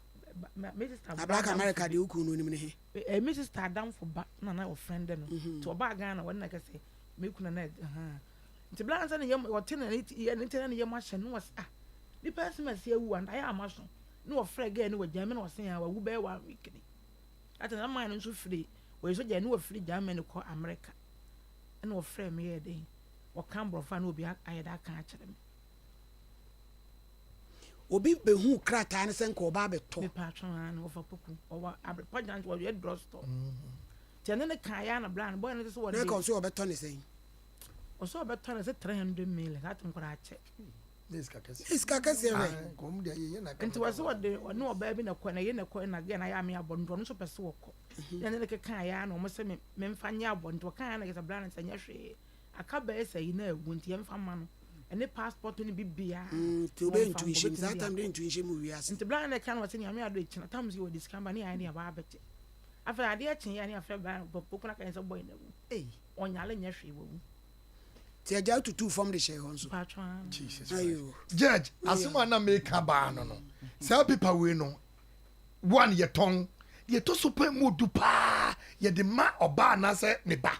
[SPEAKER 2] Black America de ukunu ni me he
[SPEAKER 16] Mr. Adam for ba na friend no to ba Ghana won na kase me kuna na nti black na ye o te na ni ye ma hye no was the person must say who and I am aso no frɛ girl no German was saying wa wu be 1 week ni ati na man no so free we so je no free German ko America and wo frɛ me ye den wo kan brofa na obi ayeda kan akere me
[SPEAKER 2] obi be hu krata ne sen ko ba beto
[SPEAKER 16] me patron na ofa poku owa abrepagant wo ye drugstore tene ne kan ya na blan boy no so wo
[SPEAKER 2] na ko so obeto ne sen
[SPEAKER 16] o so obeto ne se 300 million that nkora ache
[SPEAKER 2] iska kase we
[SPEAKER 1] kom de ye na
[SPEAKER 16] nti wase wode no oba bi na ko na ye na ko na ge na ya me abondo no so pese woko tene ne kan ya na o mo se me mfa nya abondo kan na ge blan se nya hwe aka ba ese yi na ewu nti ye mfa ma no ene passport ni bibia
[SPEAKER 2] to be intuition that time the intuition mu wi ase
[SPEAKER 16] nti blan na kan wase ni ame ado echi na tam si wo discount ni ya ba abete afa ade echi ya ni afa ba pokuna kan se boy na wu onyale nya hwe wu
[SPEAKER 2] ti aja tutu from the share honso
[SPEAKER 1] Jesus ayo judge asuma na make ba no no say people we no one ye ton ye to so pa mu du pa ye de ma oba na se ne ba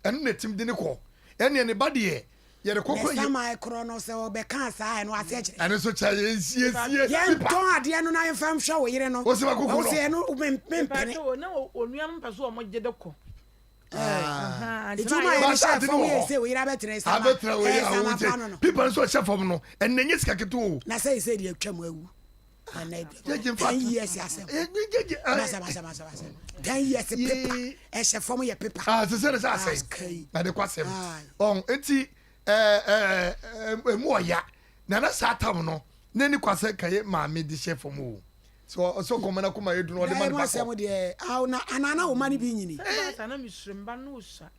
[SPEAKER 1] enu na tim de ne ko ene ne ba de ye de kokko ye
[SPEAKER 2] sama ekro no se obe kan sa no ase akire
[SPEAKER 1] ene so cha ye sie
[SPEAKER 2] ye ton ade no na fam hwa wo yire no
[SPEAKER 1] o se ba kokko
[SPEAKER 2] o se no mempene
[SPEAKER 16] na onuam mpaso o mo gye de ko
[SPEAKER 2] ituma ye chef from ye say we rabe tre sama
[SPEAKER 1] abetra we ya people so chef from no en nenye sika keto
[SPEAKER 2] na say de atwam awu ana
[SPEAKER 1] jeje
[SPEAKER 2] 10 years asem masa 10 years paper e chef from ye paper
[SPEAKER 1] se say na de kwasem on enti emu oya na satam no nani kwase kaye maame di chef from o so komana kuma yedu no de man ba
[SPEAKER 2] ko de na anana o mani bi nyini
[SPEAKER 16] na misremba no usa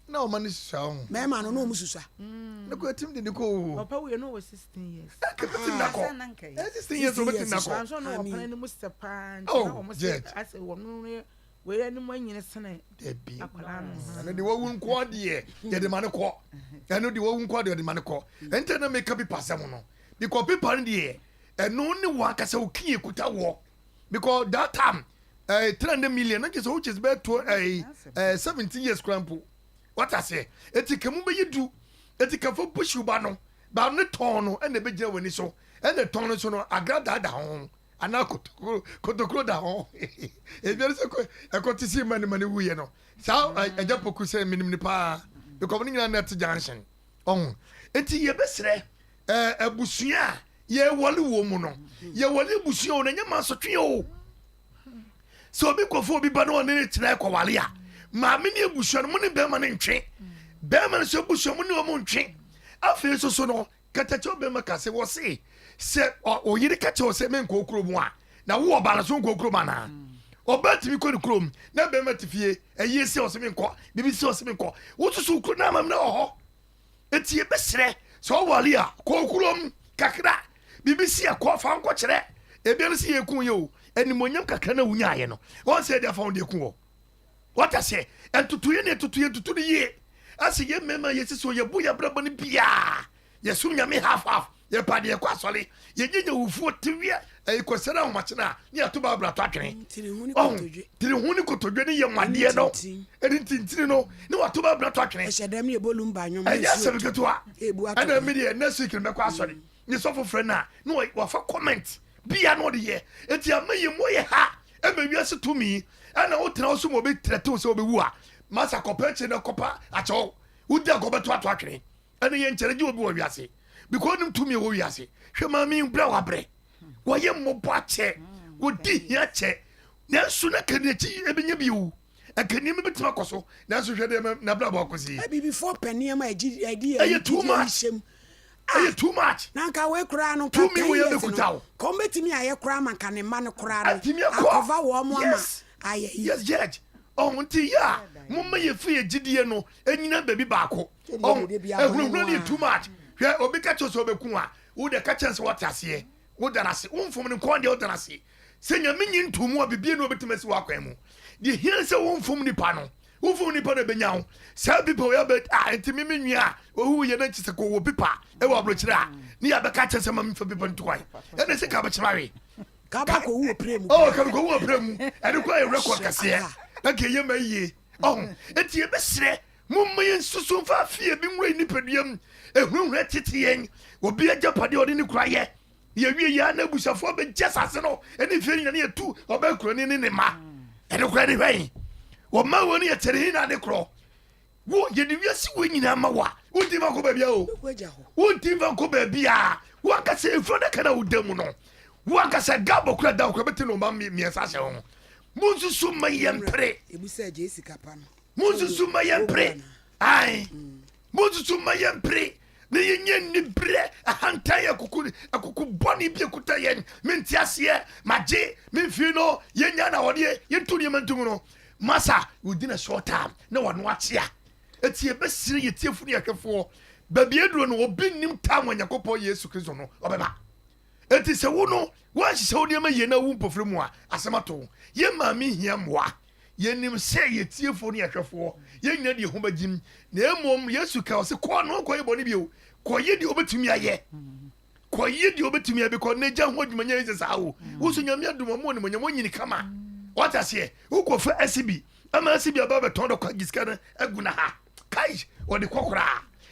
[SPEAKER 1] na o mani sha
[SPEAKER 2] me ma no no mususa
[SPEAKER 1] na ko tim de ko
[SPEAKER 16] papa we no was 16 years
[SPEAKER 1] ka tim na ko 16 years o betin na ko
[SPEAKER 16] so no opana ni Mustafa
[SPEAKER 1] na o mo
[SPEAKER 16] ase wono we ni mo nyine sene
[SPEAKER 1] de bi na de wo nko de ye de man ko eno de wo nko de man ko ente na make bi pasem no because people de eno ni wa kasa o kin ekuta wo because that time 300 million na just which is bet to 17 years crampo what I say etikamu be yidu etikafo pushu ba no ne ton no na be gina wani so na ton no so no agrada da ho ana kotokro da ho e bi so ko ekotisi mani wuye no sa eja poku se minim ni pa because ni na net junction on eti ye besre abusua ye wole wo mu no ye wole busua o na nyama so twe o so obi kofo obi ba no ne tira kwa wale a ma me ne busua no mu ne be ma ne ntwe be ma ne so busua mu ne o mu ntwe afi so no katacho be ma kase wo se o yiri kache o se men ko okro mu a na wo ba na so ko okro ma na obati mi ko ni krom na be ma tifie eyi se o se men ko bibi se o se men ko wo so okro na ma na ho eti e be sere so wale a ko okrom kakra BBC akọ fa nko kire ebian si yekun ye o animonyam kakra na wunya ye no won say they found yekun o what I say entutu ye ye asi ye mema ye siso ye buya braba ni bia ye sunya me half ye pade ye kwa sole ye nyenye wufu tiwie e kwesera homachina ni atoba bra to atwene tiri huni kotodwe ni ye mwade no edi tintiri no ni watoba bra to atwene
[SPEAKER 2] ehedem ye bolumba nwom
[SPEAKER 1] e ya sebeketoa ana mi de next week me kwa sole ni so for friend na no wa fa comment bia no de ye eti amaye moye ha e ma wiase to mi ana wo tena so mo be trete so be wu a masa kopeche na kopa acho udi agobe to atwene ana ye nkyere ji obi wo wiase because nim to mi wo wiase hwe ma mi bra wa bre wo ye mmobo ache wo di hia che na su na kanechi ebenya biu akani me betima koso na so hwe de na bra ba kosi
[SPEAKER 2] e before penny ma edi
[SPEAKER 1] e too much too much
[SPEAKER 2] nanka we kura no
[SPEAKER 1] to me we be kutawo
[SPEAKER 2] kombetimi aye kura manka ne ma ne kura no akova wo mo ama aye
[SPEAKER 1] yes judge nti ya momma ye fi egidie no enyina baby baako ehunhun ni too much hwe obi ka cho so beku a wo de ka chance what ase wo danase wo mfom ne kon de wo danase senya menyi ntumu a bibie no obetimasi wa kwan mu de hia se wo mfom nipa no wo mfom nipa no benya wo sa people ya bet enti me menua ohu ye na chise ko wo pipa e wo abrochira ni ya be ka chance ma mfa pipa ntwai e de se ka bachirawe
[SPEAKER 2] ka ba ko wo premu
[SPEAKER 1] ka ko wo premu e de ko e record kase okay ye ma yie enti ye be sere mumma yen susu fa fie bi nwura nipaduam ehunhura tete yen obi agapade odi ne kura ye wie ya na busafo be jesase no eni fie nyane etu oba kura ni ne ma ene kura ni hwan wo ma woni ye tere na de kro wo ye de wiase wo nyina ma wa wo ti ma ko ba bia o wo ti ma ko ba bia wo aka se efro da kana wo damu no wo aka se gabo kura da ko beti no ma mi esa se ho mo susu ma yempre
[SPEAKER 2] ebusa Jessica pa no
[SPEAKER 1] Moses Mayempre. Aye. Moses Mayempre. Ne yenye ni bre ahantaya akuku boni bi ekuta yen mentiasie maje memfino yenya na wode yentuni mantum no masa within a short time na wano atia eti ebesire yetiefunu yakefo babi eduro no obi nim tam wanyakopo Yesu Kristo no obeba eti se wo no wa hye wo de ma ye na wu mpofre mu a asemato ye ma mi hia moa yenim se yetiefo ne yahwefo yenya de ho bagim na emom Yesu ka o se ko no ko yeboni bio ko ye de obetumi aye ko ye de obetumi abi ko na gya ho adwumanya yese sa wo wo so nyame adum mo ne mo nyamo nyini kama what ase wo ko fa asibi ama asibi aba beton do kwa giska na aguna ha kai o de kokora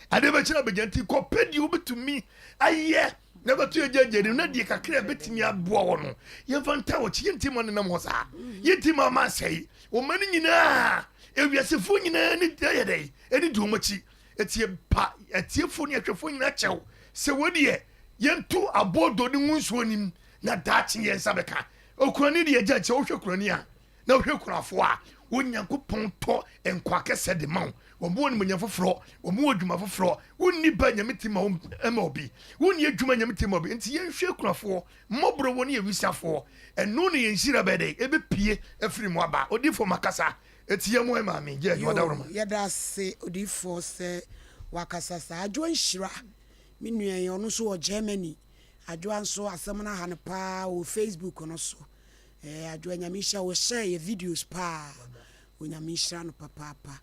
[SPEAKER 1] ade be kira bejanti ko pedi obetumi aye na batu ejejeri na die kakra betimi aboa wo no ye fanta wo chi yenti mo ne nam ho sa yenti ma ma sei o mani nyina ewiasefo nyina ni dayedai eni duomachi etie pa etiefo ne atwefo nyina chew se wodie yentu abodo ni ngunsuo nim na dachi ye sabeka okurani de eja che wo hwekurani a na hwekurafo a wonyankopon to enkwa kese de mawo wo ni munyafoforo wo mu odwuma foforo wonni ba nyamitima ema obi wonni adwuma nyamitima obi nti yenhwe kurafo mobro woni ewisafo eno ne yenhira bede ebepie afiri mu aba odifo makasa eti yemo ema me je wadawroma
[SPEAKER 2] yeda se odifo se wakasa sa adwo nhira menua ye ono so wo Germany adwo anso asem na han pa o Facebook no so adwo nyamisha wo share ye videos pa wo nyamisha no papa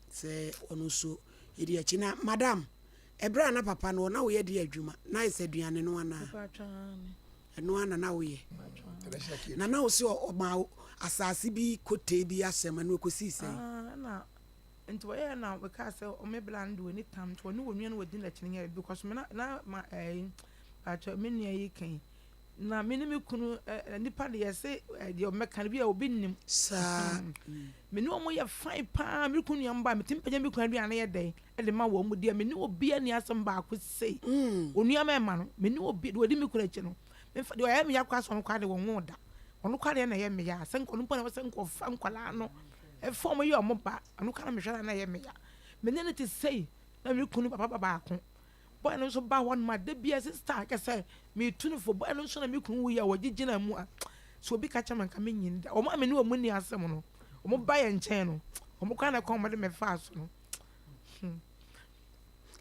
[SPEAKER 2] se ono so edi achina madam ebra na papa no na wo ye di adwuma na ise duane no ana eno ana na wo ye na wo se o ma asase bi kote bi asema no ekosi ise
[SPEAKER 16] na nti wo ye na we ka se o me bland we ni tam to no wonua no wodi na chine because me na ma acho me nua yi kan na me ni me kunu nipa de yese de o meka bi a obi nim
[SPEAKER 2] sa
[SPEAKER 16] me ni o mo ye fine pa me kunu yamba me timpanya me kunu aduane ye den e de ma wo mu de me ni obi ani asem ba ko sei onua me ma no me ni obi de odi me kunu achi no me fa de o ya me yakwa so no kwa de wo da onu kwa de na ye me ya senko no pa na senko fa nkwala no e fo mo ye o mo ba onu kwa na me hwa na ye me ya me ne te sei na me kunu papa ba ko boy no so ba one ma de bia sister ka say me tunu fo boy no so na me kunu wo ya wo gigina mu a so obi ka chama nka me nyin da o ma me ni o mu ni asem no o mo ba ye nchen no o mo kwa na kon mo de me fa so no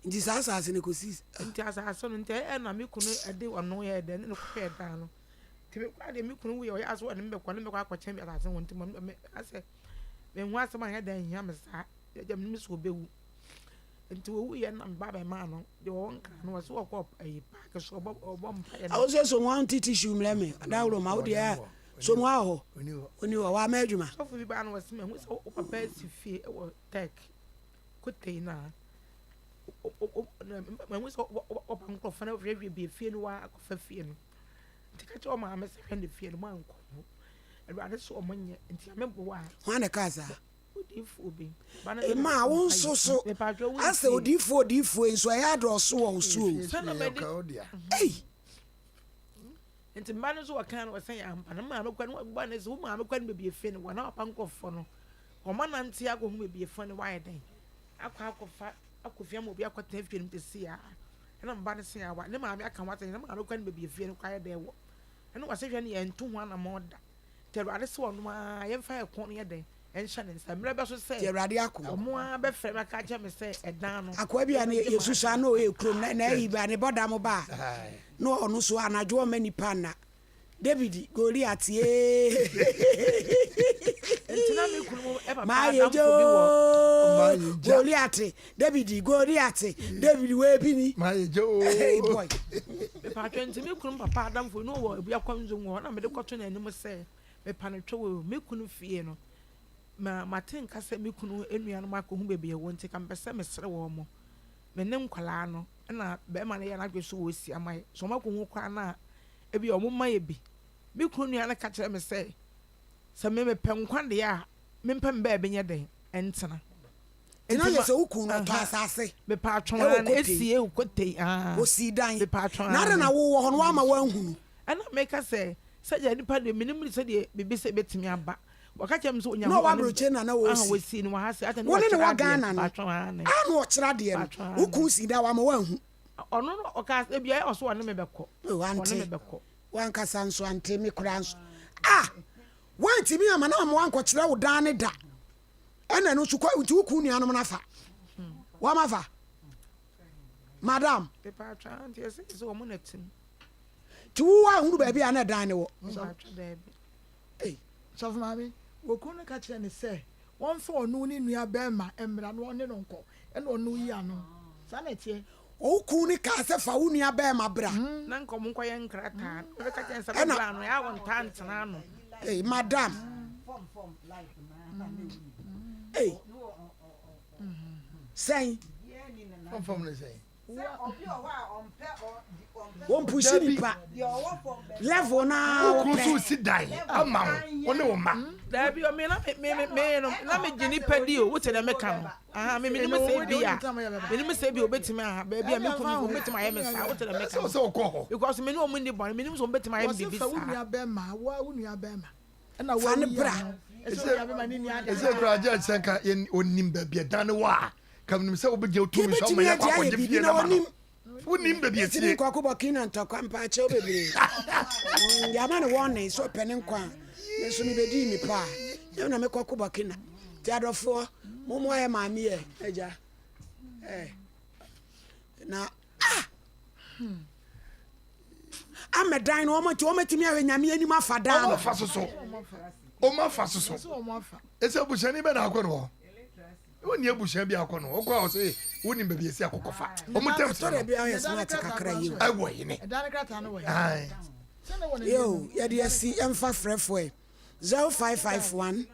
[SPEAKER 2] ndi sasa ne ko sis
[SPEAKER 16] ndi asasa no nte e na me kunu ade ono ye de ne ko fe da no ti me kwa de me kunu wo ya aso ne me kwa akwache me asase won ti me ase me hu asem an ya da hia me sa ya me so bewu nti wo ye na baba ma no de won ka no so ko park so obo mpa ye
[SPEAKER 2] awo so wan tissue mleme dawro ma wo de so mo aho oni wa ma adwuma
[SPEAKER 16] so fu bi ba no wase me hu so papa si fie e wo tech kotei na me hu so o pa nko fa na hwe bi fie no wa akofa fie no nti ka che o ma me se hwe ne fie no ma nko ade so o manye nti amebo wa
[SPEAKER 2] ho na kaza
[SPEAKER 16] odifo bi
[SPEAKER 2] ma won so ase odifo enso ya do so wo so eh
[SPEAKER 16] enti mba no so wakan no sen ya ampa na ma amekwa no gba na so ma amekwa no be efe no wana apa nkofo no o ma na ntia ago hu be efe no wa den akwa akofia mo bi akwata efe no tesi ya na mba no sen ya wa ne ma ame aka wata na ma amekwa no be efe no kwa den wo eno wase hwe ne entu ho na moda teru ade so no ma ye fa ye kon ye den ɛnhyɛ ne nsa mmerɛ bɛ so sɛ
[SPEAKER 2] ti awurade ako
[SPEAKER 16] ɔmo a bɛfrɛ me ka kyɛ me sɛ ɛdan no
[SPEAKER 2] akoa bi a ne yesusa na ɔyɛ kurom na ayi ba ne bɔda mo ba na ɔno so anadwo ɔma nipa na David Goliath ye
[SPEAKER 16] entina me kunu e papa
[SPEAKER 2] adam ko bi wo Goliath David we bi ni hey boy
[SPEAKER 16] me pa twenti me kunu papa adam fo no wo ebia kwanzo wo na me de kɔto na anim sɛ me pa no twɛ me kunu fie no ma tenka sɛ me kunu enua no makɔ hu bebe ye wo nti ka mpɛ me sere wo mo me ne nkwala no na be ma ne ya na gbeso wo si amai so makɔ hu kwa na ebi ɔmo ma ye bi me kunu nua na ka kyerɛ me sɛ me pɛ nkwa de a me mpɛ mba be nye den entena
[SPEAKER 2] ina ye sɛ ukun no to asase
[SPEAKER 16] me pa atwon na esie ukotei
[SPEAKER 2] o si dan
[SPEAKER 16] me pa atwon
[SPEAKER 2] na na wo ho no ama wanhunu
[SPEAKER 16] ɛna meka sɛ ya nipa de minim sɛ de bibi sɛ betimi aba waka kyerɛ me sɛ onya
[SPEAKER 2] no wa broche na wo si
[SPEAKER 16] wo si no wa ha sɛ atani
[SPEAKER 2] wo ne wa Ghana no anu o kyerɛ de no ukun si da wa ma wanhu
[SPEAKER 16] ɔno no ɔka ebia ɔso ɔne me bɛkɔ
[SPEAKER 2] ɔne me bɛkɔ wanka sanso ante me kura nso wanti mi ama na mo wankɔ kyerɛ wo dan ne da ɛna no so kwa nti ukun nua no na fa wa ma fa madam
[SPEAKER 16] pepa atwa nti ɛsɛ sɛ ɔmo na tim
[SPEAKER 2] ti wo wa hunu ba bia na dan ne wo
[SPEAKER 5] so mami wo kun ka kyerɛ ne sɛ wɔn fa ɔno ne nua bɛma emra no ɔne no nkɔ ɛna ɔno yi ano sa na tie
[SPEAKER 2] o kun ni ka sɛ fa wo nua bɛma bra
[SPEAKER 16] na nkɔm nkɔ yɛ nkrata no ka kyerɛ sɛ bra no ya wɔn tantena no
[SPEAKER 2] madam sɛn
[SPEAKER 1] fɔm ne sɛn
[SPEAKER 2] wọ́n pusi nipa level na
[SPEAKER 1] wọ́n kúrò sí dan ama wọn ní wọ́n ma.
[SPEAKER 16] Dabi o mi na me gye nipa di o wote na me ka no me ni me say bi a me ni me say bi o betimi a ba bi a me kunu o betimi aye me sa wote na me ka
[SPEAKER 1] so ko ho
[SPEAKER 16] because me no mu ndi bon me ni so betimi aye bi sa
[SPEAKER 5] wo nua be ma wo nua be ma
[SPEAKER 2] na wo ne bra
[SPEAKER 1] ese kura je senka onim ba bi dan wa kam nim sɛ wobɛgye wotumi sɛ ɔma yɛ kɔkɔgye fie na ma no wonim baabi atie
[SPEAKER 2] nkɔ akobɔ kina ntɔkwa mpaakyɛw bebree yɛama ne wɔne sɛ ɔpɛ ne nkwa ne so mebɛdii me paa yɛm na mekɔ akobɔ kina nti adɔfoɔ momo ayɛ maameyɛ agya na amɛdan no wɔmatumi ahwɛ nyame anim afa daa no
[SPEAKER 1] ɔmafa so so ɔmafa so so ɛsɛ buhyɛne bɛ na akɔ no hɔ woni abusha bi akɔ no ɔkɔ a ɔsɛ woni baabi esi akɔkɔfa ɔmo tem so
[SPEAKER 2] no bi ayɛ smart kakra yi
[SPEAKER 1] ɛwɔ yi ne
[SPEAKER 5] ɛdan krata no wɔ
[SPEAKER 1] ai
[SPEAKER 2] yo yɛde asi ɛmfa frɛfoɔ 0551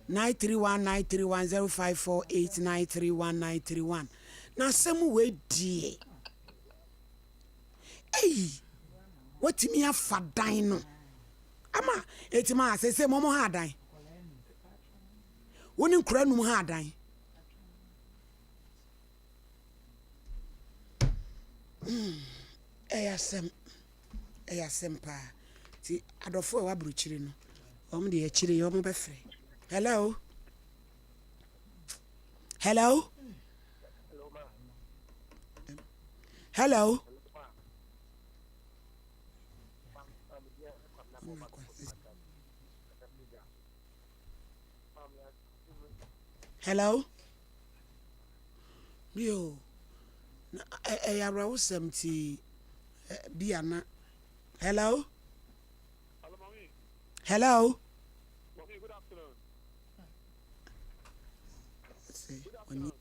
[SPEAKER 2] 931 0548 931 na asɛm wei die watumi afa dan no ama ɛtima a sɛ mɔmɔ ha dan woni nkura num ha adan ɛyasɛm paa ti adɔfo a waburukyiri no ɔmo de akyiri ɔmo bɛfrɛ hello hello hello hello yo ayara wosam ti biana hello hello
[SPEAKER 17] Mommy, good afternoon.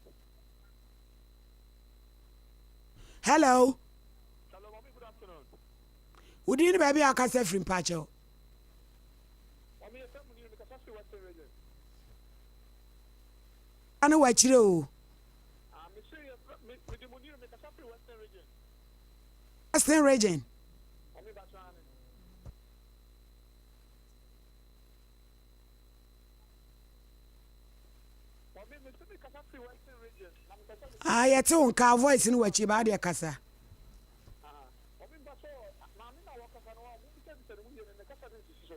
[SPEAKER 2] Hello.
[SPEAKER 17] Hello, Mommy, good afternoon.
[SPEAKER 2] Udi ni baby akasa free mpacho.
[SPEAKER 17] Mommy, you tell me you because that's the Western region.
[SPEAKER 2] Ana wachire o.
[SPEAKER 17] Me say me the money because that's the Western region.
[SPEAKER 2] Western region.
[SPEAKER 17] Mommy, that's right. Mommy, me say because that's the Western region.
[SPEAKER 2] Ah, yete unka voice ni wachi ba de kasa.
[SPEAKER 17] Mommy, but so na me na waka kana wa mo say say mu yene ne kasa de sisi.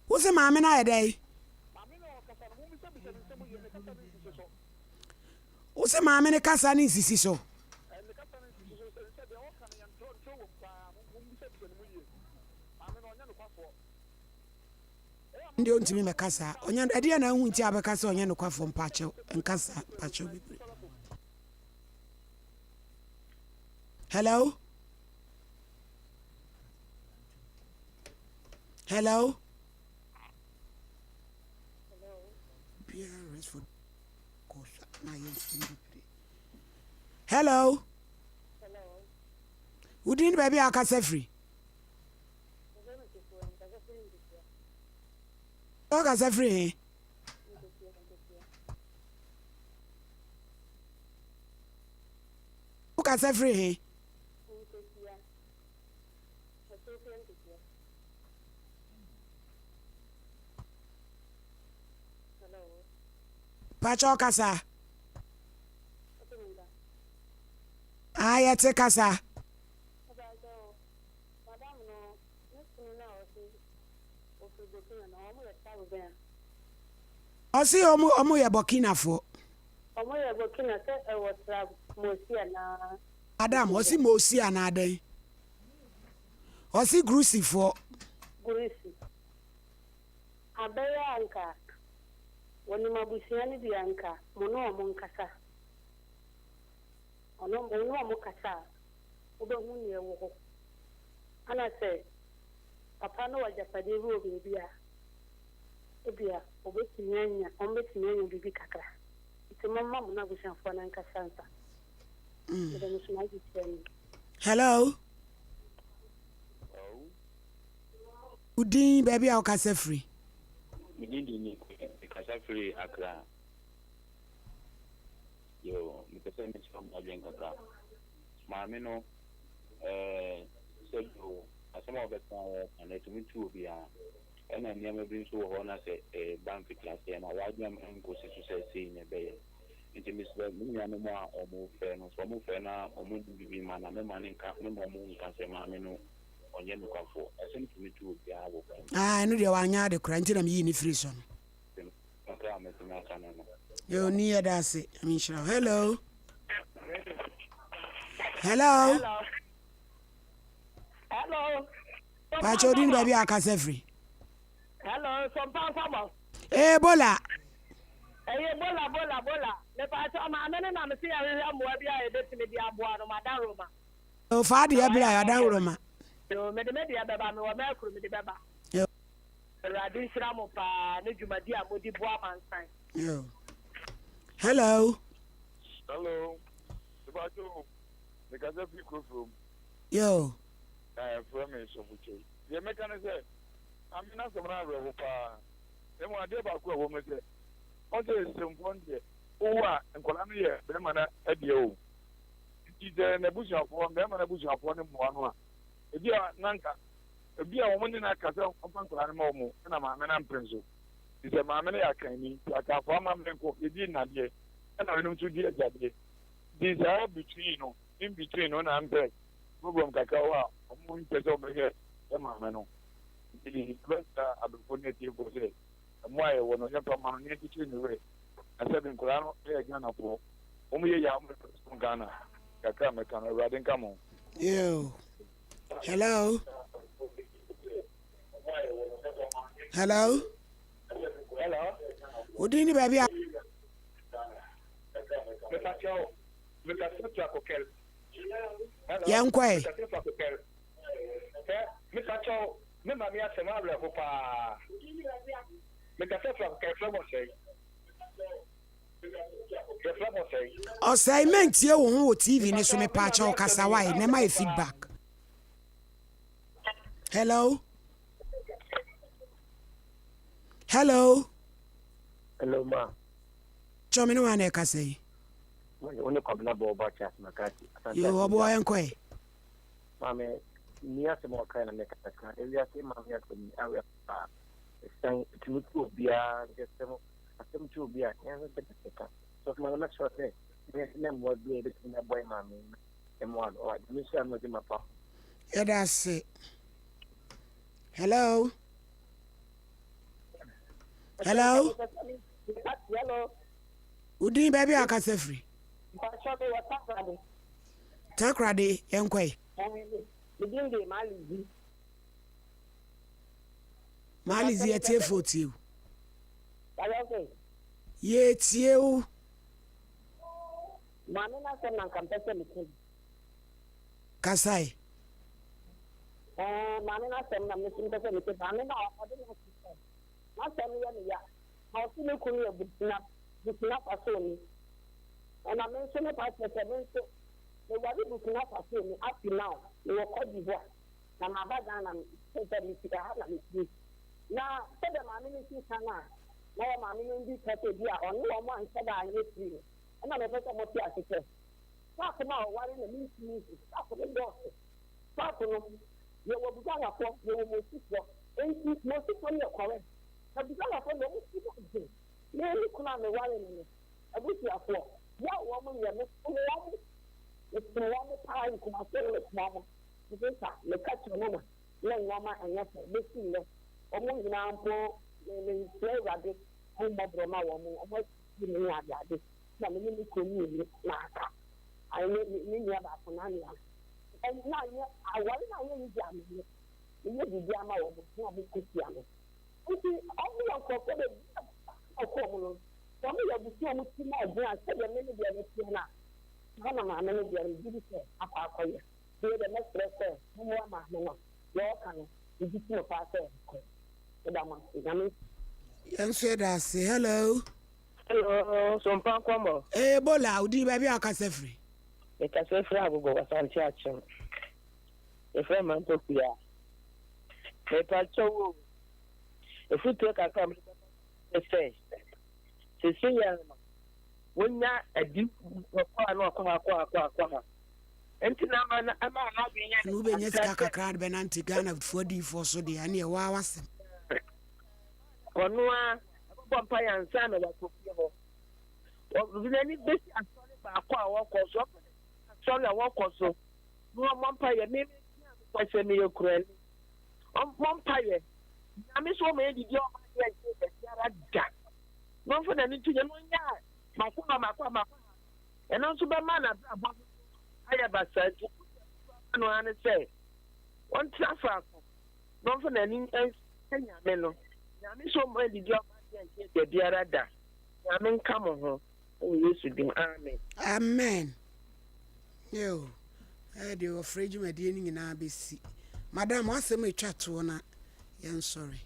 [SPEAKER 2] Wo se maame na yedai.
[SPEAKER 17] Mommy na waka kana mo say say mu yene kasa de sisi.
[SPEAKER 2] Wo se maame ne kasa ni sisi so.
[SPEAKER 17] Ne kasa de sisi so say de o kana yan tro wo pa mo say say mu yene. Mommy na onya no kwafo.
[SPEAKER 2] Ndio ntimi mekasa. Onya ade na hu nti abekasa onye no kwafo mpache nkasa mpache bebre. Hello? Hello? Hello? Udin baby akasa free. Akasa free. Akasa free. Pacho kasa. Ayete kasa. Osi omu ye Burkina fo.
[SPEAKER 9] Omo ye Burkina se e wotra Mosia na.
[SPEAKER 2] Adam, osi Mosia na adan. Osi Grusi fo.
[SPEAKER 9] Grusi. Abaya anka. Woni mabusia ni bi anka. Mono omo nkasa. Ono mono omo kasa. Obe hu ne wo ho. Ana se papa no wajapade ru obi a. Ebia obetinyanya ombetinyanya bibi kakra ite mama mo na busanfo na nkasa nsa
[SPEAKER 2] hello Udin baby au kasa free
[SPEAKER 8] Midini kasa free akra yo mikasa mi chom ajen kakra maame no so asema obeta na tumitu obi a ena niam bi nso ho na se bank class na wadwam nko se sei ne be nti misba munya no a omo fe no so mo fe na omo bibi ma na me ma ne nka me mo nka se ma me no onye no kwafo asem tumi tu obi a wo
[SPEAKER 2] no de wanya de kura nti na mi ni free so no
[SPEAKER 8] aka me tumi aka na no
[SPEAKER 2] yo ni ya da se mi shira hello hello
[SPEAKER 9] hello
[SPEAKER 2] Pacho din baby akase free
[SPEAKER 9] hello Sompa Nkomo
[SPEAKER 2] bola
[SPEAKER 9] bola le Pacho ma me na me se ya mo bia e betime bia boa no madan Roma
[SPEAKER 2] o fa de bia ya dan Roma
[SPEAKER 9] yo me de beba me wo me akuru me de beba
[SPEAKER 2] yo
[SPEAKER 9] radi shira mo pa ne dwumadi a modi boa mansan
[SPEAKER 2] yo hello
[SPEAKER 17] Pacho the gaza people from
[SPEAKER 2] yo
[SPEAKER 17] from Sobuche ye mechanic amina somra ro pa e mo ade ba ko wo me se o se sempon de o wa nkola no ye be ma na adie o ti de na busu afo be ma na busu afo ne mo anu a e bia nanka e bia wo ni na kasa o pa nkola ne mo na ma me na mprenso ti se ma me na ya kan ni aka fo ma me ko e di na de na no tu di ajade these are between no in between no na ampe problem kakawa o mo ni pese o be ye e ma me no the investor abufoni bo se moye wono nyepa ma ne tichi ni we asabe nkurano e Ghana po omo ye ya mo Ghana kaka me kan rade nkamo
[SPEAKER 2] yo hello Udini baby yankwe
[SPEAKER 7] me ma mi asema abra ko pa me ka se from ke from say
[SPEAKER 2] assignment ye wo ho TV ni so me pa cha o kasa why na my feedback hello
[SPEAKER 7] ma
[SPEAKER 2] chomi no ane kasa yi
[SPEAKER 7] woni ko bla bo ba chat makati
[SPEAKER 2] yo obo yankwe
[SPEAKER 7] mame ni asema wakana na kaka elia sema ya kwenye awe pa sai tunutu bia ngesema asema tu bia yanza kaka so kama na chote ni mo bia de na boy mame emwan o admission no jima pa
[SPEAKER 2] yeah that's it hello Udin baby akase free takrade yankwe
[SPEAKER 9] Midinde malizi
[SPEAKER 2] Mali zi etie 40.
[SPEAKER 18] Okay.
[SPEAKER 2] Ye tie o.
[SPEAKER 18] Mami na se na kampese mi.
[SPEAKER 2] Kasai.
[SPEAKER 18] Mami na se na mi kampese mi. Mami na odi na se. Na se mi ya ni ya. Ha si ni kunu bukina faso ni. Na me so me pa se me so. Me wa di bukina faso ni up to now. Me wo Cote d'Ivoire. Na ma ba Ghana se mi ti ha na mi. Na se de mami ni si sana. Na ya mami ni ndi kete bi a onu wo mo anse da anye free. Na me pese mo ti asike. Sa ko ma wari na mi ti. Sa ko me do. Sa ko no. Ye wo buga wa ko, ye wo mo si ko. Enti mo si ko ni okore. Na buga wa ko no mo si ko. Ne ni kuna me wari ni. Abuti afọ. Ya wo mo ye me ko wo mo. It's the one pa in kuma so le mama. Bisa le ka tu no ma. Le mama anya se be si le. Omo nyina mpo le play radio. Mo mo bro ma wo mo. Omo si ni ade. Na me ni ko ni na aka. Ai ni ni ba ko na ni. En na ye awari na ye ni ja me. Ni bi dia ma wo mo. Na bi ko ti ame. Nti omo ko ko be ko mo no. Omo ye bi ti omo ti ma gbe ase de me ni bi ane ti na. Hana ma ame ni bi ane bi se apa akoye. Ti de me stress mo wa ma no. Yo kan bi ti no fa se ko. Da ma ngame.
[SPEAKER 2] Yanso da say hello.
[SPEAKER 18] Hello, Sompa Nkomo.
[SPEAKER 2] Bola, udi baby akasefri.
[SPEAKER 18] E kasefri agogo wasanti achim. E fe man to kuya. E pa chowo. E futu ka kam. E say. Se se ya ma. Wonya adi kwa no kwa. Enti na ma na bi nya.
[SPEAKER 2] Nu be nyesika kakra be na ntigana fodi fo so de ane wa wasem.
[SPEAKER 18] Konua pompa ya nsa na wakopie ho. Obinani besi asori ba akwa awokoso. Asori awokoso. No mompa ya me kwase me yokurel. Mompa ya. Na me so me didi o ma ya je biara da. No for na ni tunye no nya. Makwa. Eno so be ma na bra aya basa ju. No ane say. On trafa. No for na ni enya me no. Na me so me didi o de biara da. Amen come on. Oh yes dim. Amen.
[SPEAKER 2] Amen. Yo. De ofreju medie ni nyina besi. Madam wasem etwa to na yen sorry.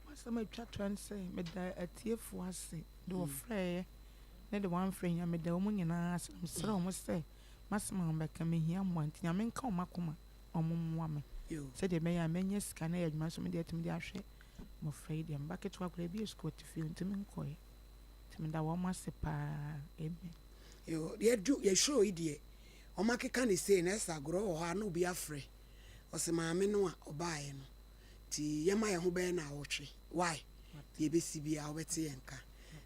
[SPEAKER 16] Wasem etwa to an say me da atiefo ase. De ofre na de wan frɛ nya me da omu nyina asem sra omu say masema mbeka me hia mwanti nya menka omakoma omumwa me.
[SPEAKER 2] Yo.
[SPEAKER 16] Say de me ya menye sika na adwuma so me de atimi de ahwe. Mo afraid am bucket wa kura bi school to feel ntimi nkoye timi da wo masepa amen
[SPEAKER 2] yo ye show idie o makeka ne say na sagro ho ha no bi afre o se maame no a obaaye no ti ye ma ye ho be na awotwe why ye be si bia obete yenka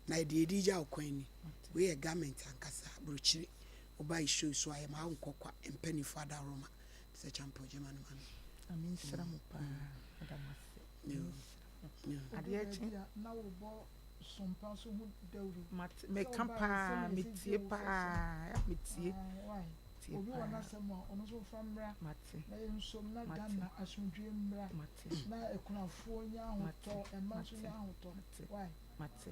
[SPEAKER 2] na ye de dija okwan ni we ye garment ankasa brochiri obaay show so aye ma nkokwa empani father roma se champo jema no man
[SPEAKER 16] amen sramu pa adamase
[SPEAKER 2] yo
[SPEAKER 5] Adiachi na wo bo sompa so hu dawru
[SPEAKER 16] me kampa metie pa ya metie
[SPEAKER 5] obi wona sema ono so famra
[SPEAKER 16] mate
[SPEAKER 5] na ensom na Ghana asundwe mra na ekunafo nya hoto ema so nya hoto why
[SPEAKER 16] mate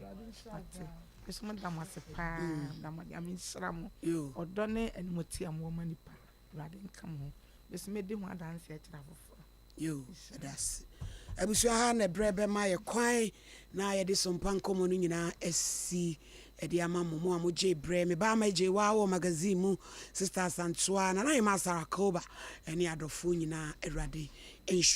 [SPEAKER 16] eso mo damase pa damade amen sramu odone enmoti amwo manipa rade nkam ho bese me de ho adanse akira fofo
[SPEAKER 2] yo that's abusua ha na brebe ma ye kwan na ye de Sompa Nkomo no nyina asi edi ama momo amoje bre me ba ma je wa wo magazine mu sister Santua na na ye masara koba eni adofo nyina erade